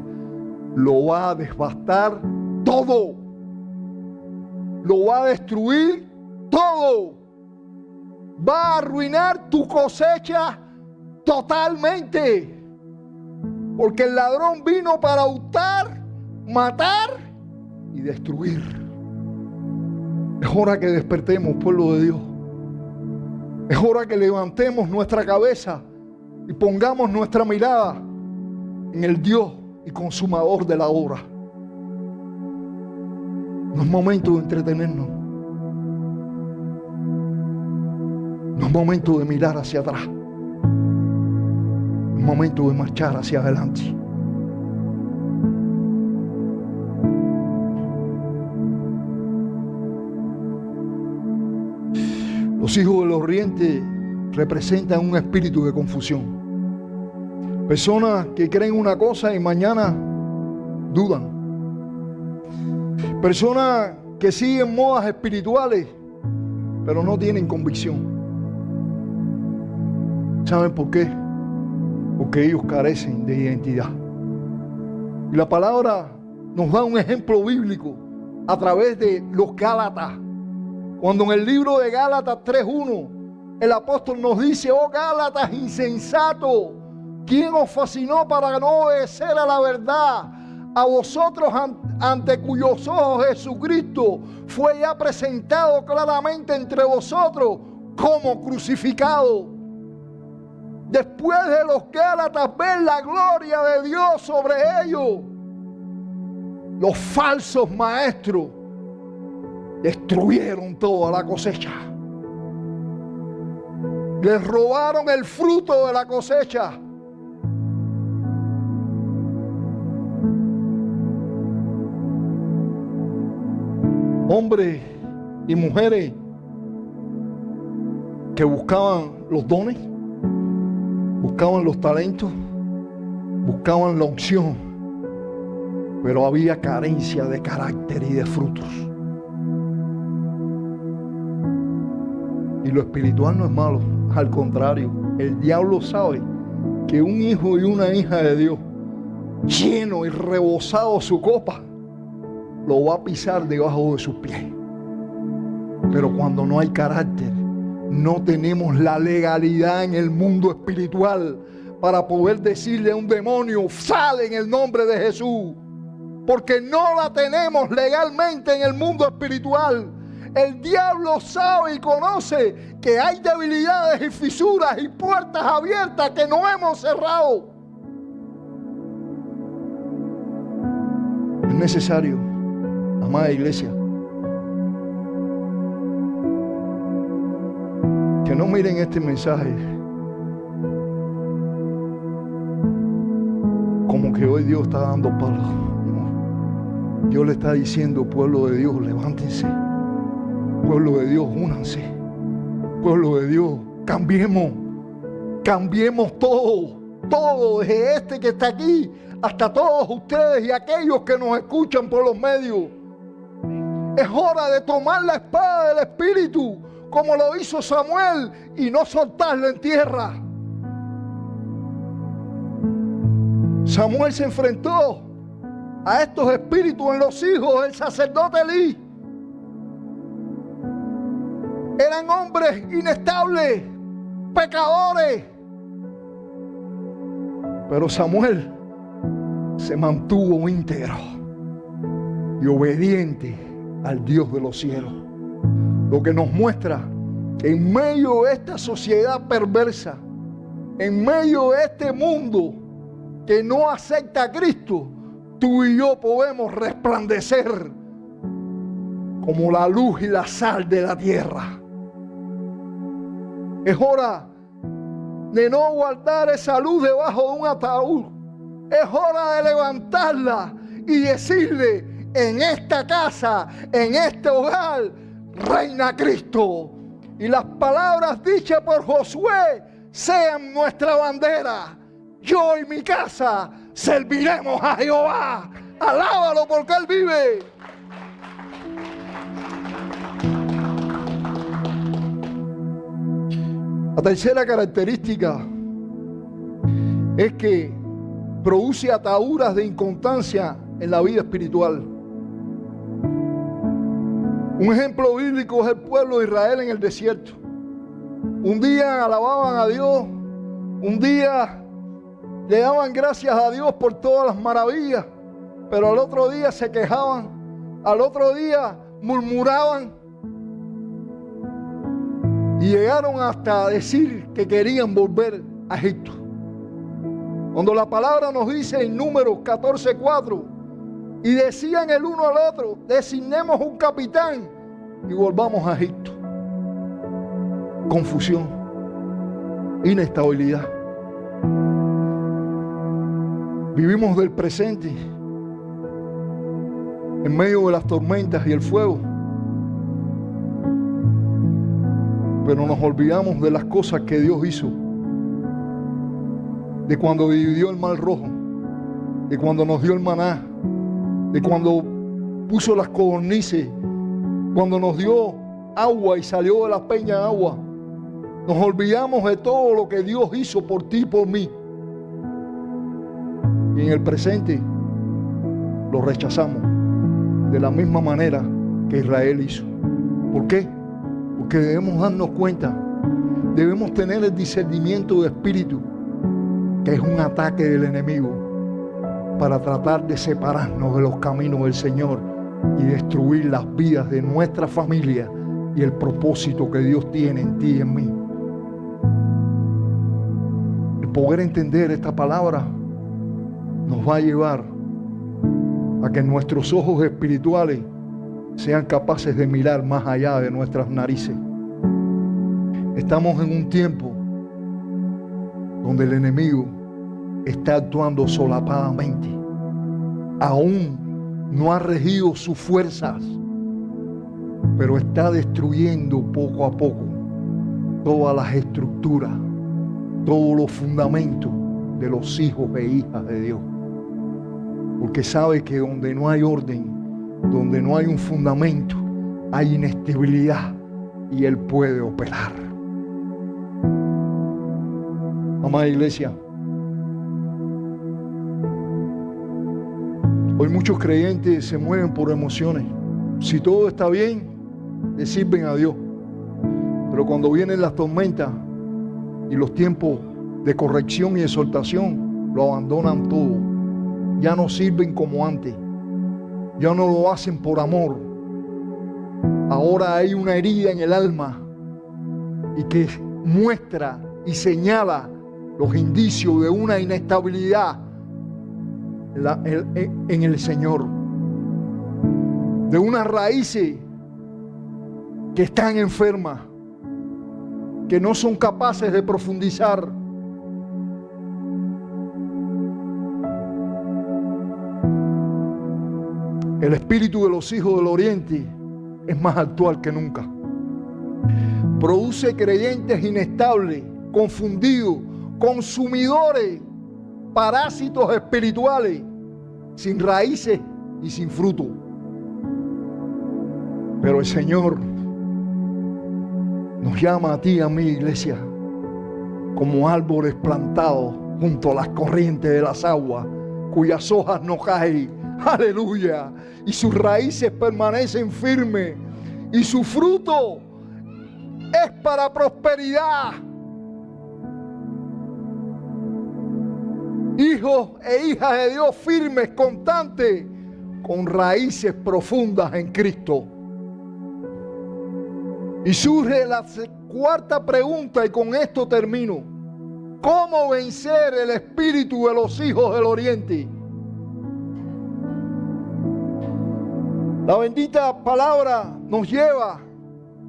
[SPEAKER 1] Lo va a devastar todo, lo va a destruir todo, va a arruinar tu cosecha totalmente, porque el ladrón vino para hurtar, matar y destruir. Es hora que despertemos, pueblo de Dios. Es hora que levantemos nuestra cabeza y pongamos nuestra mirada en el Dios y consumador de la obra. No es momento de entretenernos. No es momento de mirar hacia atrás. Es momento de marchar hacia adelante. Los hijos del oriente representan un espíritu de confusión. Personas que creen una cosa y mañana dudan. Personas que siguen modas espirituales, pero no tienen convicción. ¿Saben por qué? Porque ellos carecen de identidad. Y la palabra nos da un ejemplo bíblico a través de los Gálatas. Cuando en el libro de Gálatas 3:1 el apóstol nos dice: oh Gálatas insensatos, ¿quién os fascinó para no obedecer a la verdad? A vosotros ante cuyos ojos Jesucristo fue ya presentado claramente entre vosotros como crucificado. Después de los Gálatas ver la gloria de Dios sobre ellos, los falsos maestros destruyeron toda la cosecha. Les robaron el fruto de la cosecha. Hombres y mujeres que buscaban los dones, buscaban los talentos, buscaban la unción, pero había carencia de carácter y de frutos. Y lo espiritual no es malo, al contrario, el diablo sabe que un hijo y una hija de Dios, lleno y rebosado su copa, lo va a pisar debajo de sus pies. Pero cuando no hay carácter, no tenemos la legalidad en el mundo espiritual para poder decirle a un demonio: sale en el nombre de Jesús, porque no la tenemos legalmente en el mundo espiritual. El diablo sabe y conoce que hay debilidades y fisuras y puertas abiertas que no hemos cerrado. Es necesario, amada iglesia, que no miren este mensaje como que hoy Dios está dando palos. No. Dios le está diciendo: pueblo de Dios, levántense. Pueblo de Dios, únanse. Pueblo de Dios, cambiemos. Cambiemos todo. Todo, desde este que está aquí hasta todos ustedes y aquellos que nos escuchan por los medios. Es hora de tomar la espada del Espíritu, como lo hizo Samuel, y no soltarla en tierra. Samuel se enfrentó a estos espíritus en los hijos del sacerdote Elí. Eran hombres inestables, pecadores. Pero Samuel se mantuvo íntegro y obediente al Dios de los cielos. Lo que nos muestra que en medio de esta sociedad perversa, en medio de este mundo que no acepta a Cristo, tú y yo podemos resplandecer como la luz y la sal de la tierra. Es hora de no guardar esa luz debajo de un ataúd. Es hora de levantarla y decirle: en esta casa, en este hogar, reina Cristo. Y las palabras dichas por Josué sean nuestra bandera. yo y mi casa serviremos a Jehová. Alábalo porque Él vive. La tercera característica es que produce ataduras de inconstancia en la vida espiritual. Un ejemplo bíblico es el pueblo de Israel en el desierto. Un día alababan a Dios, un día le daban gracias a Dios por todas las maravillas, pero al otro día se quejaban, al otro día murmuraban y llegaron hasta decir que querían volver a Egipto. Cuando la palabra nos dice en Números 14:4, y decían el uno al otro, designemos un capitán y volvamos a Egipto. Confusión, inestabilidad. Vivimos del presente en medio de las tormentas y el fuego, pero nos olvidamos de las cosas que Dios hizo, de cuando dividió el mar rojo, de cuando nos dio el maná, de cuando puso las codornices, cuando nos dio agua y salió de la peña agua. Nos olvidamos de todo lo que Dios hizo por ti y por mí. Y en el presente lo rechazamos de la misma manera que Israel hizo. ¿Por qué? Porque debemos darnos cuenta, debemos tener el discernimiento de espíritu, que es un ataque del enemigo para tratar de separarnos de los caminos del Señor y destruir las vidas de nuestra familia y el propósito que Dios tiene en ti y en mí. El poder entender esta palabra nos va a llevar a que nuestros ojos espirituales sean capaces de mirar más allá de nuestras narices. Estamos en un tiempo donde el enemigo está actuando solapadamente. Aún no ha regido sus fuerzas, pero está destruyendo poco a poco todas las estructuras, todos los fundamentos de los hijos e hijas de Dios. Porque sabe que donde no hay orden, donde no hay un fundamento, hay inestabilidad y Él puede operar. Amada iglesia, hoy muchos creyentes se mueven por emociones. Si todo está bien, le sirven a Dios. Pero cuando vienen las tormentas y los tiempos de corrección y exhortación, lo abandonan todo. Ya no sirven como antes. Ya no lo hacen por amor. Ahora hay una herida en el alma y que muestra y señala los indicios de una inestabilidad en el Señor, de unas raíces que están enfermas, que no son capaces de profundizar. El espíritu de los hijos del Oriente es más actual que nunca. Produce creyentes inestables, confundidos, consumidores, parásitos espirituales, sin raíces y sin fruto. Pero el Señor nos llama a ti y a mi iglesia como árboles plantados junto a las corrientes de las aguas, cuyas hojas no caen. Aleluya. Y sus raíces permanecen firmes y su fruto es para prosperidad. Hijos e hijas de Dios firmes, constantes, con raíces profundas en Cristo. Y surge la cuarta pregunta, y con esto termino. ¿Cómo vencer el espíritu de los hijos del Oriente? La bendita palabra nos lleva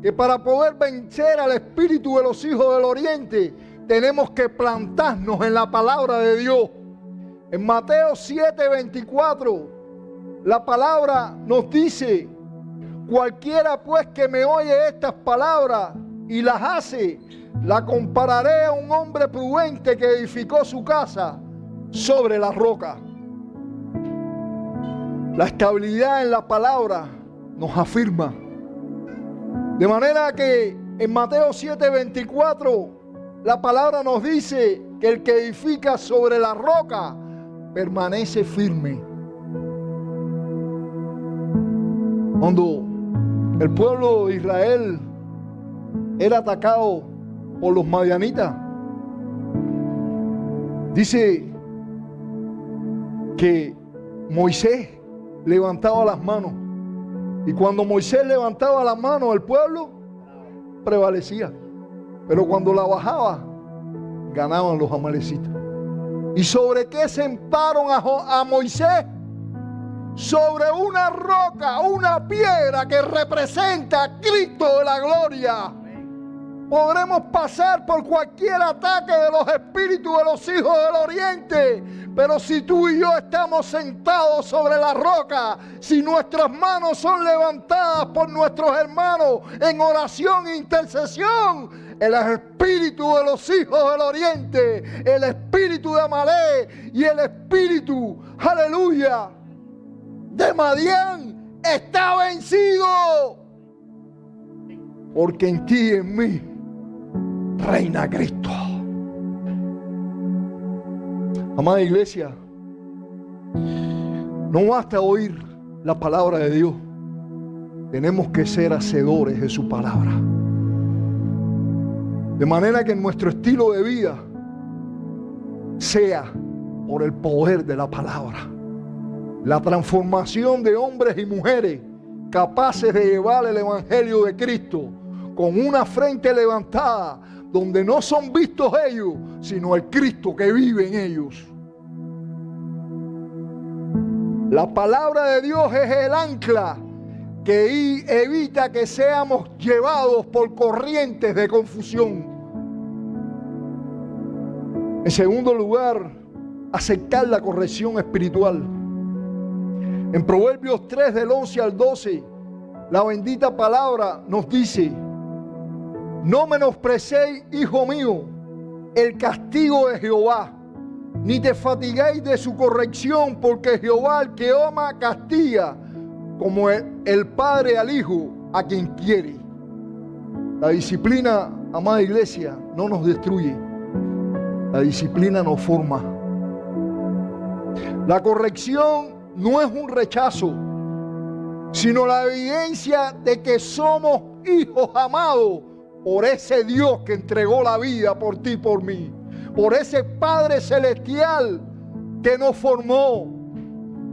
[SPEAKER 1] que para poder vencer al espíritu de los hijos del Oriente tenemos que plantarnos en la palabra de Dios. En Mateo 7:24 la palabra nos dice: cualquiera pues que me oye estas palabras y las hace, la compararé a un hombre prudente que edificó su casa sobre la roca. La estabilidad en la palabra nos afirma. De manera que en Mateo 7:24 la palabra nos dice que el que edifica sobre la roca permanece firme. Cuando el pueblo de Israel era atacado por los madianitas, dice que Moisés levantaba las manos, y cuando Moisés levantaba las manos, el pueblo prevalecía, pero cuando la bajaba, ganaban los amalecitas. ¿Y sobre qué sentaron a Moisés? Sobre una roca, una piedra que representa a Cristo de la gloria. Podremos pasar por cualquier ataque de los espíritus de los hijos del oriente, pero si tú y yo estamos sentados sobre la roca, si nuestras manos son levantadas por nuestros hermanos en oración e intercesión, el espíritu de los hijos del oriente, el espíritu de Amalek y el espíritu, aleluya, de Madián está vencido, porque en ti y en mí reina Cristo. Amada iglesia, no basta oír la palabra de Dios, tenemos que ser hacedores de su palabra. De manera que nuestro estilo de vida sea por el poder de la palabra. La transformación de hombres y mujeres capaces de llevar el evangelio de Cristo con una frente levantada, donde no son vistos ellos, sino el Cristo que vive en ellos. La palabra de Dios es el ancla que evita que seamos llevados por corrientes de confusión. En segundo lugar, aceptar la corrección espiritual. En Proverbios 3, del 11 al 12, la bendita palabra nos dice: no menosprecéis, hijo mío, el castigo de Jehová, ni te fatiguéis de su corrección, porque Jehová al que ama castiga, como el padre al hijo a quien quiere. La disciplina, amada iglesia, no nos destruye. La disciplina nos forma. La corrección no es un rechazo, sino la evidencia de que somos hijos amados por ese Dios que entregó la vida por ti y por mí, por ese Padre Celestial que nos formó,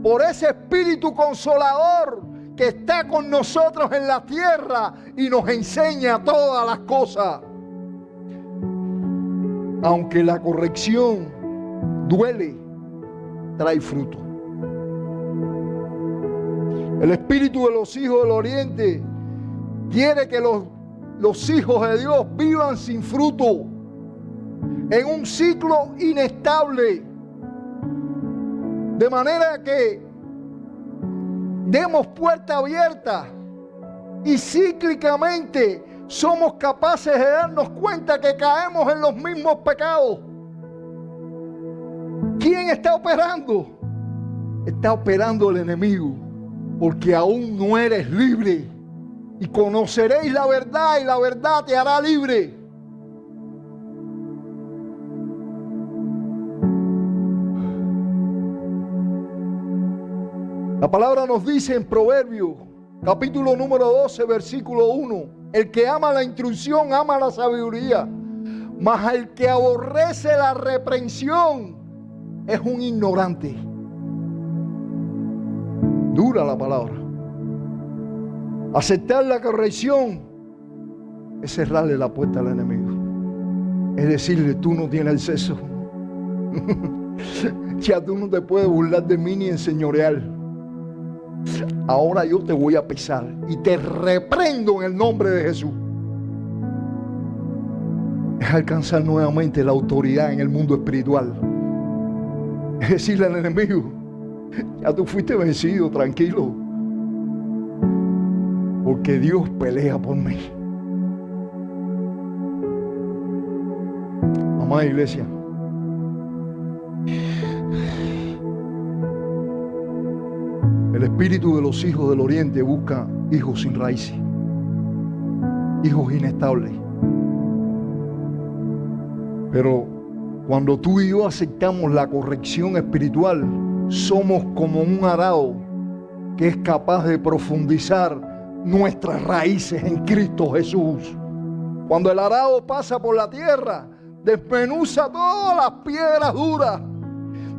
[SPEAKER 1] por ese Espíritu Consolador que está con nosotros en la tierra y nos enseña todas las cosas. Aunque la corrección duele, trae fruto. El Espíritu de los hijos del oriente quiere que los hijos de Dios vivan sin fruto, en un ciclo inestable, de manera que demos puerta abierta y cíclicamente somos capaces de darnos cuenta que caemos en los mismos pecados. ¿Quién está operando? Está operando el enemigo, porque aún no eres libre. Y conoceréis la verdad, y la verdad te hará libre. La palabra nos dice en Proverbios, capítulo número 12, versículo 1: el que ama la instrucción ama la sabiduría, mas el que aborrece la reprensión es un ignorante. Dura la palabra. Aceptar la corrección es cerrarle la puerta al enemigo. Es decirle: tú no tienes acceso. Ya tú no te puedes burlar de mí ni enseñorear. Ahora yo te voy a pisar y te reprendo en el nombre de Jesús. Es alcanzar nuevamente la autoridad en el mundo espiritual. Es decirle al enemigo: ya tú fuiste vencido, tranquilo, porque Dios pelea por mí. Amada iglesia, el espíritu de los hijos del oriente busca hijos sin raíces, hijos inestables. Pero cuando tú y yo aceptamos la corrección espiritual, somos como un arado que es capaz de profundizar nuestras raíces en Cristo Jesús. Cuando el arado pasa por la tierra, desmenuza todas las piedras duras,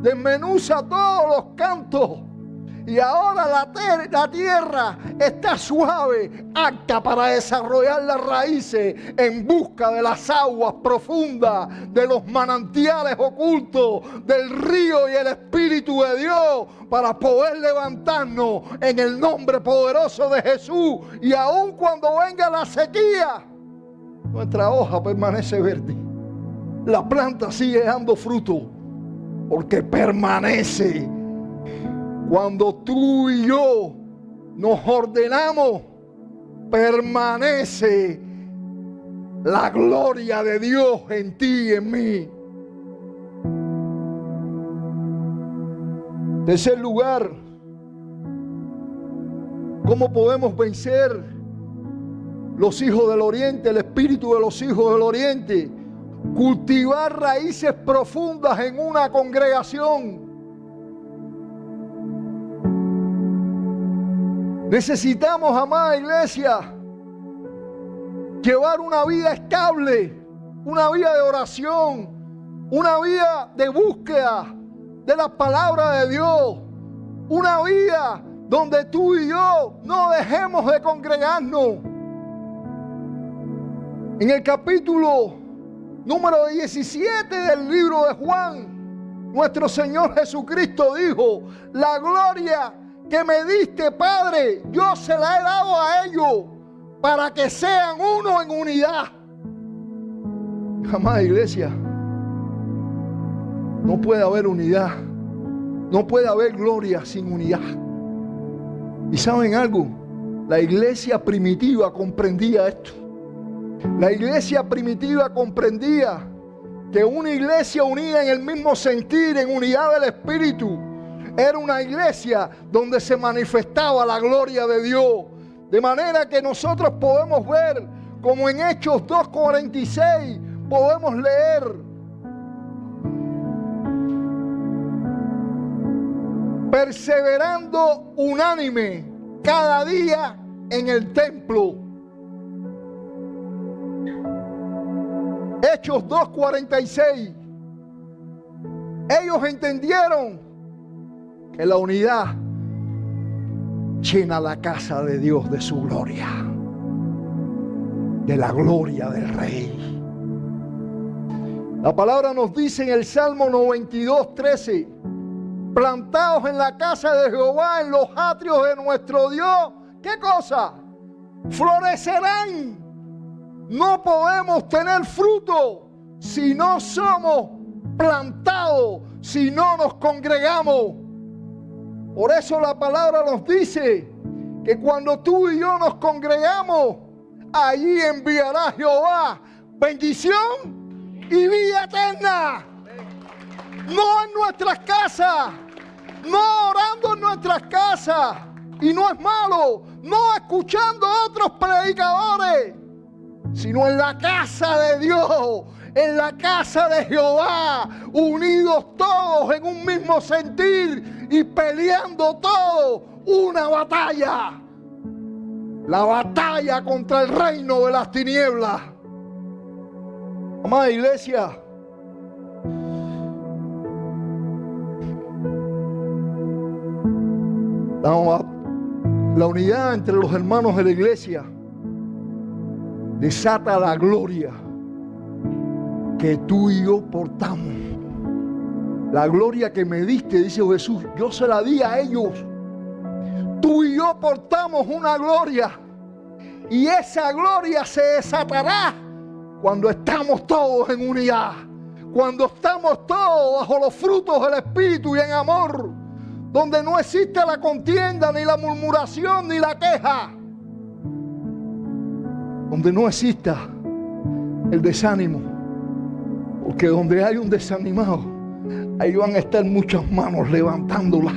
[SPEAKER 1] desmenuza todos los cantos. Y ahora la tierra está suave, apta para desarrollar las raíces en busca de las aguas profundas, de los manantiales ocultos, del río y el Espíritu de Dios, para poder levantarnos en el nombre poderoso de Jesús. Y aun cuando venga la sequía, nuestra hoja permanece verde. La planta sigue dando fruto, porque permanece. Cuando tú y yo nos ordenamos, permanece la gloria de Dios en ti y en mí. En tercer lugar, ¿cómo podemos vencer los hijos del oriente, el espíritu de los hijos del oriente? Cultivar raíces profundas en una congregación. Necesitamos, amada iglesia, llevar una vida estable, una vida de oración, una vida de búsqueda de la palabra de Dios, una vida donde tú y yo no dejemos de congregarnos. En el capítulo número 17 del libro de Juan, nuestro Señor Jesucristo dijo: la gloria que me diste, Padre, yo se la he dado a ellos para que sean uno en unidad. Amada iglesia, no puede haber unidad, no puede haber gloria sin unidad. ¿Y saben algo? La iglesia primitiva comprendía esto. La iglesia primitiva comprendía que una iglesia unida en el mismo sentir, en unidad del Espíritu, era una iglesia donde se manifestaba la gloria de Dios. De manera que nosotros podemos ver, como en Hechos 2:46, podemos leer: perseverando unánime cada día en el templo. Hechos 2:46. Ellos entendieron que la unidad llena la casa de Dios de su gloria, de la gloria del Rey. La palabra nos dice en el Salmo 92:13: plantados en la casa de Jehová, en los atrios de nuestro Dios, ¿qué cosa? Florecerán. No podemos tener fruto si no somos plantados, si no nos congregamos. Por eso la palabra nos dice que cuando tú y yo nos congregamos, allí enviará Jehová bendición y vida eterna. No en nuestras casas, no orando en nuestras casas, y no es malo, no escuchando a otros predicadores, sino en la casa de Dios, en la casa de Jehová, unidos todos en un mismo sentir y peleando todos una batalla. La batalla contra el reino de las tinieblas. Amada iglesia, la unidad entre los hermanos de la iglesia desata la gloria que tú y yo portamos. La gloria que me diste, dice Jesús, yo se la di a ellos. Tú y yo portamos una gloria, y esa gloria se desatará cuando estamos todos en unidad, cuando estamos todos bajo los frutos del Espíritu y en amor, donde no existe la contienda, ni la murmuración, ni la queja, donde no exista el desánimo, Porque donde hay un desanimado, ahí van a estar muchas manos levantándolas.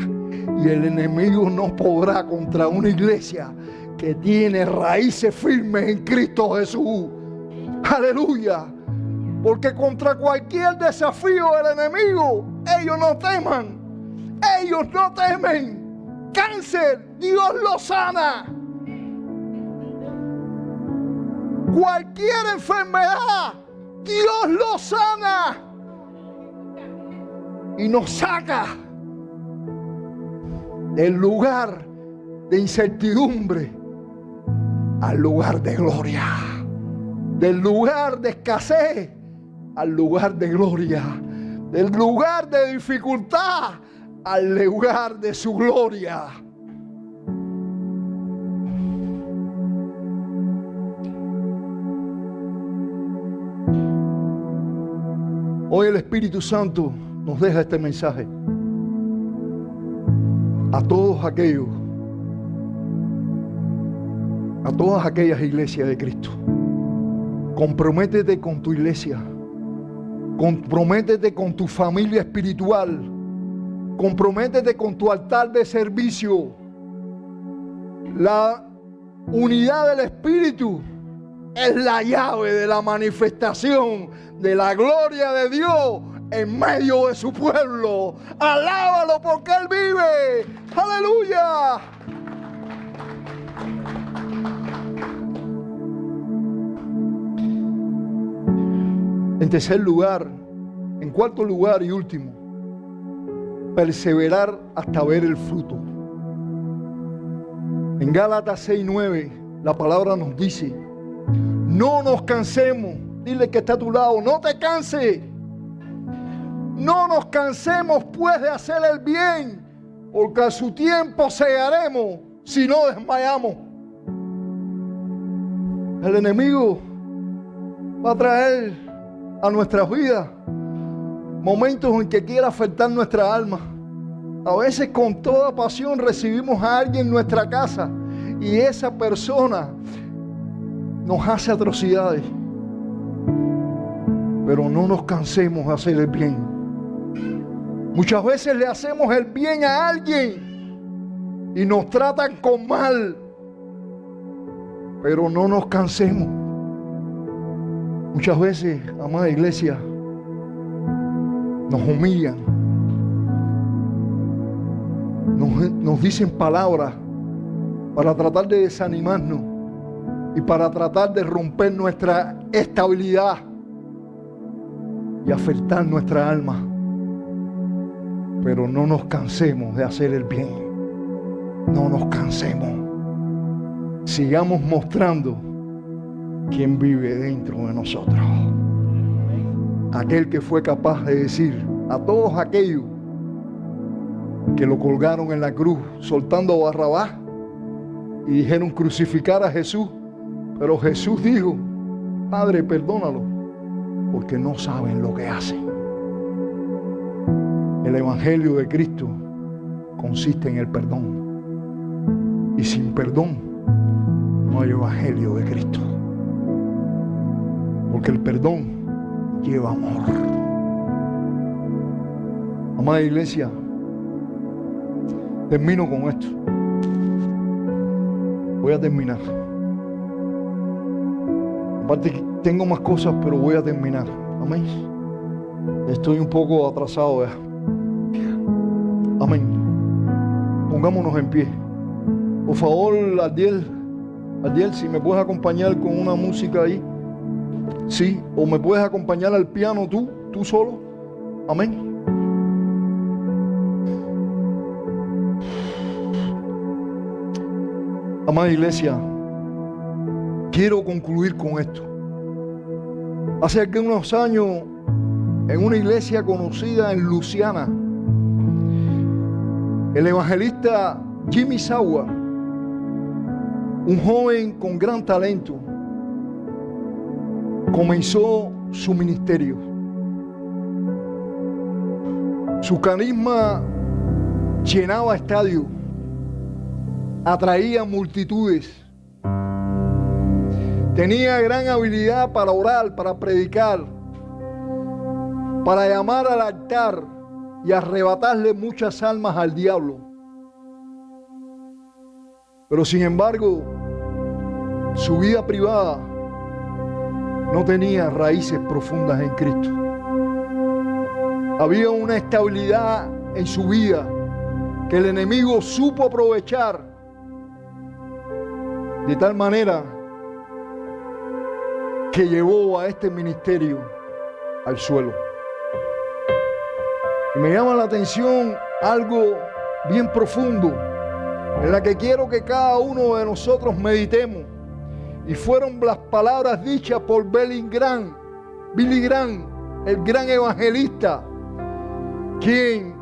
[SPEAKER 1] Y el enemigo no podrá contra una iglesia que tiene raíces firmes en Cristo Jesús. Aleluya. Porque contra cualquier desafío del enemigo, ellos no teman. Ellos no temen. Cáncer, Dios lo sana. Cualquier enfermedad, Dios lo sana. Y nos saca del lugar de incertidumbre al lugar de gloria. Del lugar de escasez al lugar de gloria. Del lugar de dificultad al lugar de su gloria. Hoy el Espíritu Santo nos deja este mensaje a todas aquellas iglesias de Cristo. Comprométete con tu iglesia. Comprométete con tu familia espiritual. Comprométete con tu altar de servicio. La unidad del Espíritu es la llave de la manifestación de la gloria de Dios en medio de su pueblo. Alábalo porque Él vive. ¡Aleluya! En tercer lugar, en cuarto lugar y último, perseverar hasta ver el fruto. En Gálatas 6:9 la palabra nos dice: no nos cansemos. Dile que está a tu lado, no te canses. No nos cansemos pues de hacer el bien, porque a su tiempo segaremos si no desmayamos. El enemigo va a traer a nuestras vidas momentos en que quiera afectar nuestra alma. A veces con toda pasión recibimos a alguien en nuestra casa y esa persona nos hace atrocidades. Pero no nos cansemos de hacer el bien. Muchas veces le hacemos el bien a alguien y nos tratan con mal. Pero no nos cansemos. Muchas veces, amada iglesia, nos humillan. Nos dicen palabras para tratar de desanimarnos y para tratar de romper nuestra estabilidad y afectar nuestra alma. Pero no nos cansemos de hacer el bien. No nos cansemos. Sigamos mostrando quién vive dentro de nosotros. Aquel que fue capaz de decir a todos aquellos que lo colgaron en la cruz, soltando a Barrabás, y dijeron crucificar a Jesús. Pero Jesús dijo: Padre, perdónalo, porque no saben lo que hacen. El Evangelio de Cristo consiste en el perdón. Y sin perdón no hay Evangelio de Cristo. Porque el perdón lleva amor. Amada iglesia, termino con esto. Voy a terminar. Aparte tengo más cosas, pero voy a terminar. Amén. Estoy un poco atrasado ya. Amén. Pongámonos en pie. Por favor, Adiel, si me puedes acompañar con una música ahí. Sí, o me puedes acompañar al piano tú solo. Amén. Amada iglesia, quiero concluir con esto. Hace algunos años, en una iglesia conocida en Luisiana, el evangelista Jimmy Sauer, un joven con gran talento, comenzó su ministerio. Su carisma llenaba estadios, atraía multitudes, tenía gran habilidad para orar, para predicar, para llamar al altar y arrebatarle muchas almas al diablo. Pero sin embargo, su vida privada no tenía raíces profundas en Cristo. Había una estabilidad en su vida que el enemigo supo aprovechar de tal manera que llevó a este ministerio al suelo. Y me llama la atención algo bien profundo en la que quiero que cada uno de nosotros meditemos. Y fueron las palabras dichas por Billy Graham, el gran evangelista, quien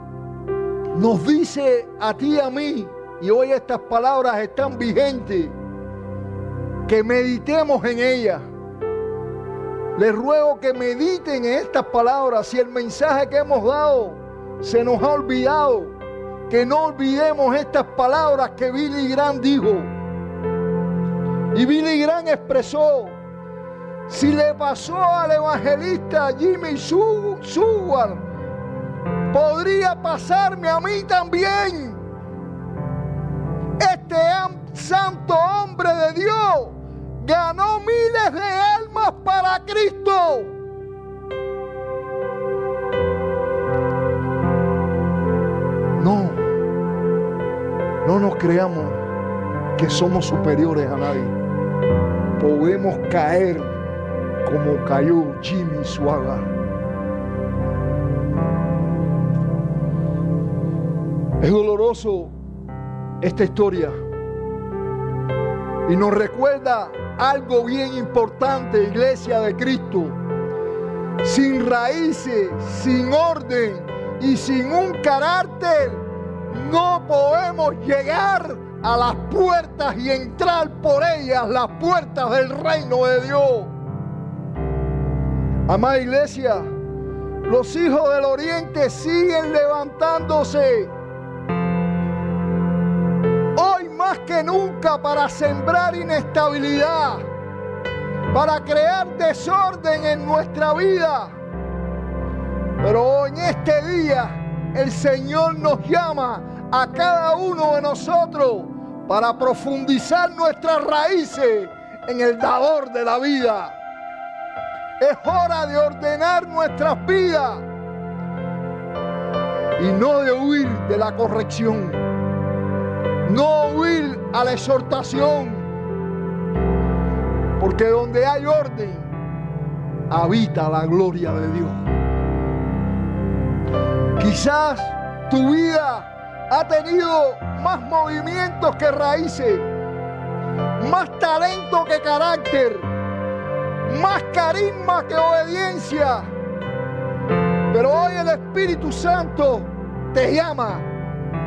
[SPEAKER 1] nos dice a ti y a mí, y hoy estas palabras están vigentes, que meditemos en ellas. Les ruego que mediten en estas palabras. Si el mensaje que hemos dado se nos ha olvidado, que no olvidemos estas palabras que Billy Graham dijo. Y Billy Graham expresó: si le pasó al evangelista Jimmy Swaggart, podría pasarme a mí también. Este santo hombre de Dios ganó miles de almas para Cristo. No nos creamos que somos superiores a nadie. Podemos caer como cayó Jimmy Swaggart. Es doloroso esta historia y nos recuerda algo bien importante, Iglesia de Cristo. Sin raíces, sin orden y sin un carácter, no podemos llegar a las puertas y entrar por ellas, las puertas del reino de Dios. Amada Iglesia, los hijos del Oriente siguen levantándose hoy más que nunca para sembrar inestabilidad, para crear desorden en nuestra vida. Pero en este día el Señor nos llama a cada uno de nosotros para profundizar nuestras raíces en el dador de la vida. Es hora de ordenar nuestras vidas y no de huir de la corrección, no huir a la exhortación, porque donde hay orden habita la gloria de Dios. Quizás tu vida ha tenido más movimientos que raíces, más talento que carácter, más carisma que obediencia. Pero hoy el Espíritu Santo te llama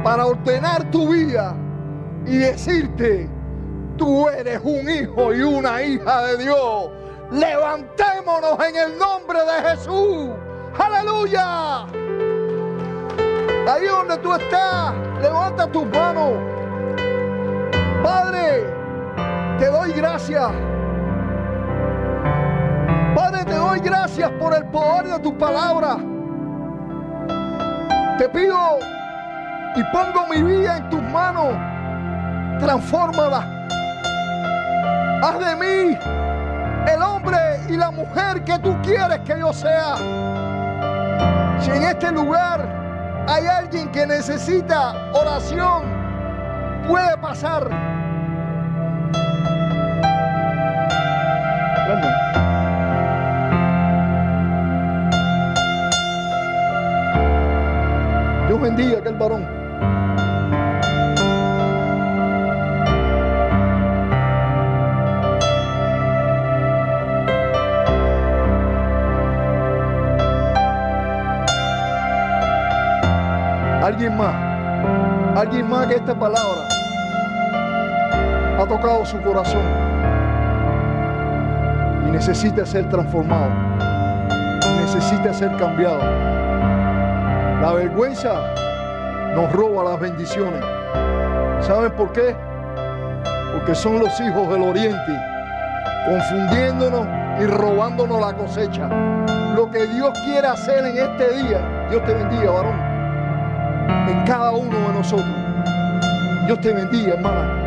[SPEAKER 1] para ordenar tu vida y decirte: tú eres un hijo y una hija de Dios. Levantémonos en el nombre de Jesús. ¡Aleluya! Ahí donde tú estás, levanta tus manos. Padre, te doy gracias. Padre, te doy gracias por el poder de tu palabra. Te pido y pongo mi vida en tus manos. Transfórmala. Haz de mí el hombre y la mujer que tú quieres que yo sea. Si en este lugar hay alguien que necesita oración, puede pasar. Dios bendiga a aquel varón. Alguien más que esta palabra ha tocado su corazón y necesita ser transformado, necesita ser cambiado. La vergüenza nos roba las bendiciones. ¿Saben por qué? Porque son los hijos del Oriente, confundiéndonos y robándonos la cosecha. Lo que Dios quiere hacer en este día. Dios te bendiga, varón, en cada uno de nosotros. Dios te bendiga, hermana.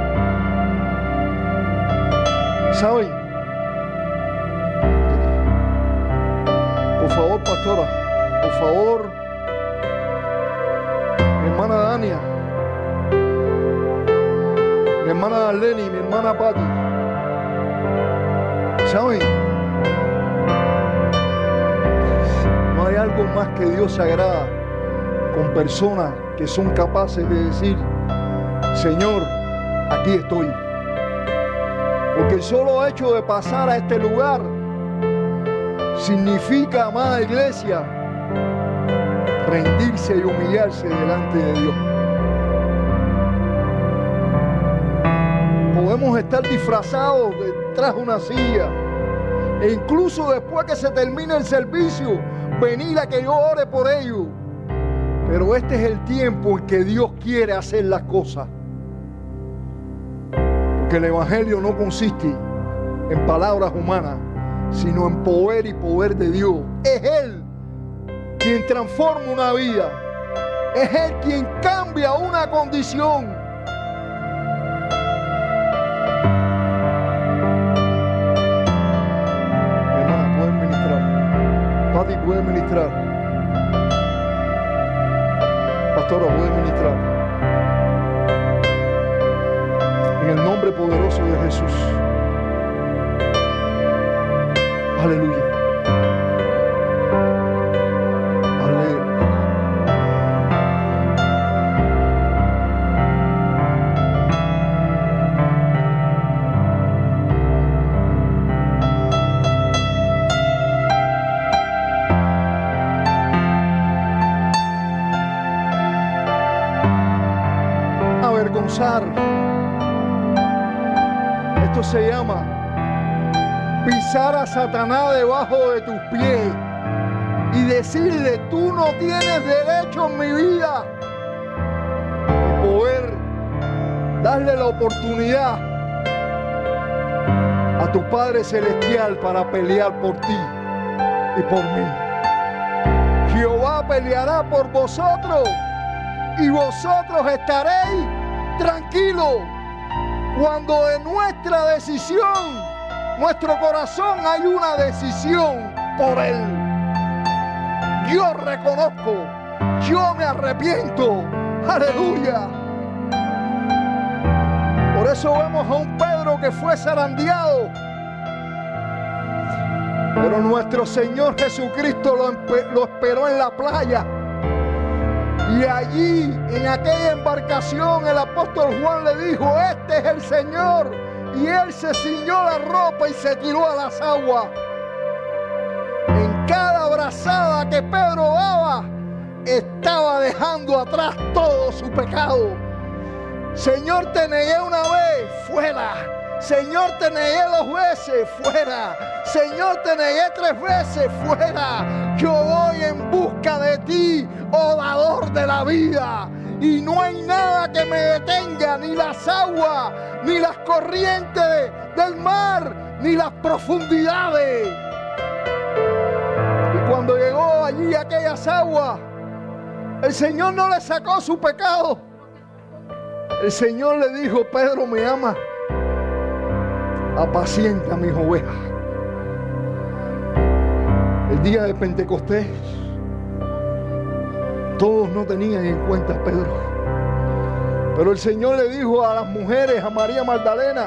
[SPEAKER 1] ¿Saben? Por favor, pastora, por favor, mi hermana Dania, mi hermana Darlene, mi hermana Patti. ¿Saben? No hay algo más que Dios se agrada con personas que son capaces de decir: Señor, aquí estoy. Porque el solo hecho de pasar a este lugar significa, amada iglesia, rendirse y humillarse delante de Dios. Podemos estar disfrazados detrás de una silla e incluso después que se termine el servicio, venir a que yo ore por ellos. Pero este es el tiempo en que Dios quiere hacer las cosas. Porque el evangelio no consiste en palabras humanas, sino en poder y poder de Dios. Es Él quien transforma una vida. Es Él quien cambia una condición. Hermana, pueden ministrar. Patti, puede ministrar. Pastora, puede ministrar. En el nombre poderoso de Jesús. Aleluya. Aleluya. Avergonzar. Esto se llama pisar a Satanás debajo de tus pies y decirle: tú no tienes derecho en mi vida. Y poder darle la oportunidad a tu Padre Celestial para pelear por ti y por mí. Jehová peleará por vosotros y vosotros estaréis tranquilos. Cuando de nuestra decisión, nuestro corazón, hay una decisión por Él. Yo reconozco, yo me arrepiento. Aleluya. Por eso vemos a un Pedro que fue zarandeado. Pero nuestro Señor Jesucristo lo esperó en la playa. Y allí, en aquella embarcación, el apóstol Juan le dijo: este es el Señor. Y él se ciñó la ropa y se tiró a las aguas. En cada brazada que Pedro daba, estaba dejando atrás todo su pecado. Señor, te negué una vez, fuera. Señor, te negué 2 veces, fuera. Señor, te negué 3 veces, fuera. Yo voy en busca de ti, oh dador de la vida. Y no hay nada que me detenga, ni las aguas, ni las corrientes del mar, ni las profundidades. Y cuando llegó allí a aquellas aguas, el Señor no le sacó su pecado. El Señor le dijo: Pedro, ¿me amas? Apacienta mis ovejas. El día de Pentecostés, todos no tenían en cuenta a Pedro. Pero el Señor le dijo a las mujeres, a María Magdalena,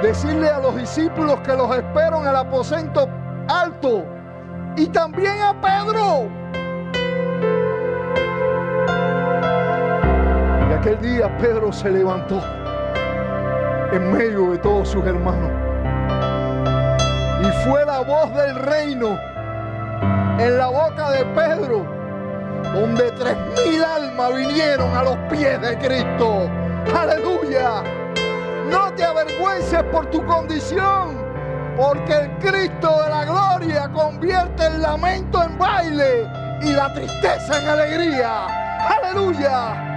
[SPEAKER 1] decirle a los discípulos que los espero en el aposento alto. Y también a Pedro. Y aquel día Pedro se levantó en medio de todos sus hermanos. Y fue la voz del reino en la boca de Pedro, donde 3,000 almas vinieron a los pies de Cristo. ¡Aleluya! No te avergüences por tu condición, porque el Cristo de la gloria convierte el lamento en baile y la tristeza en alegría. ¡Aleluya!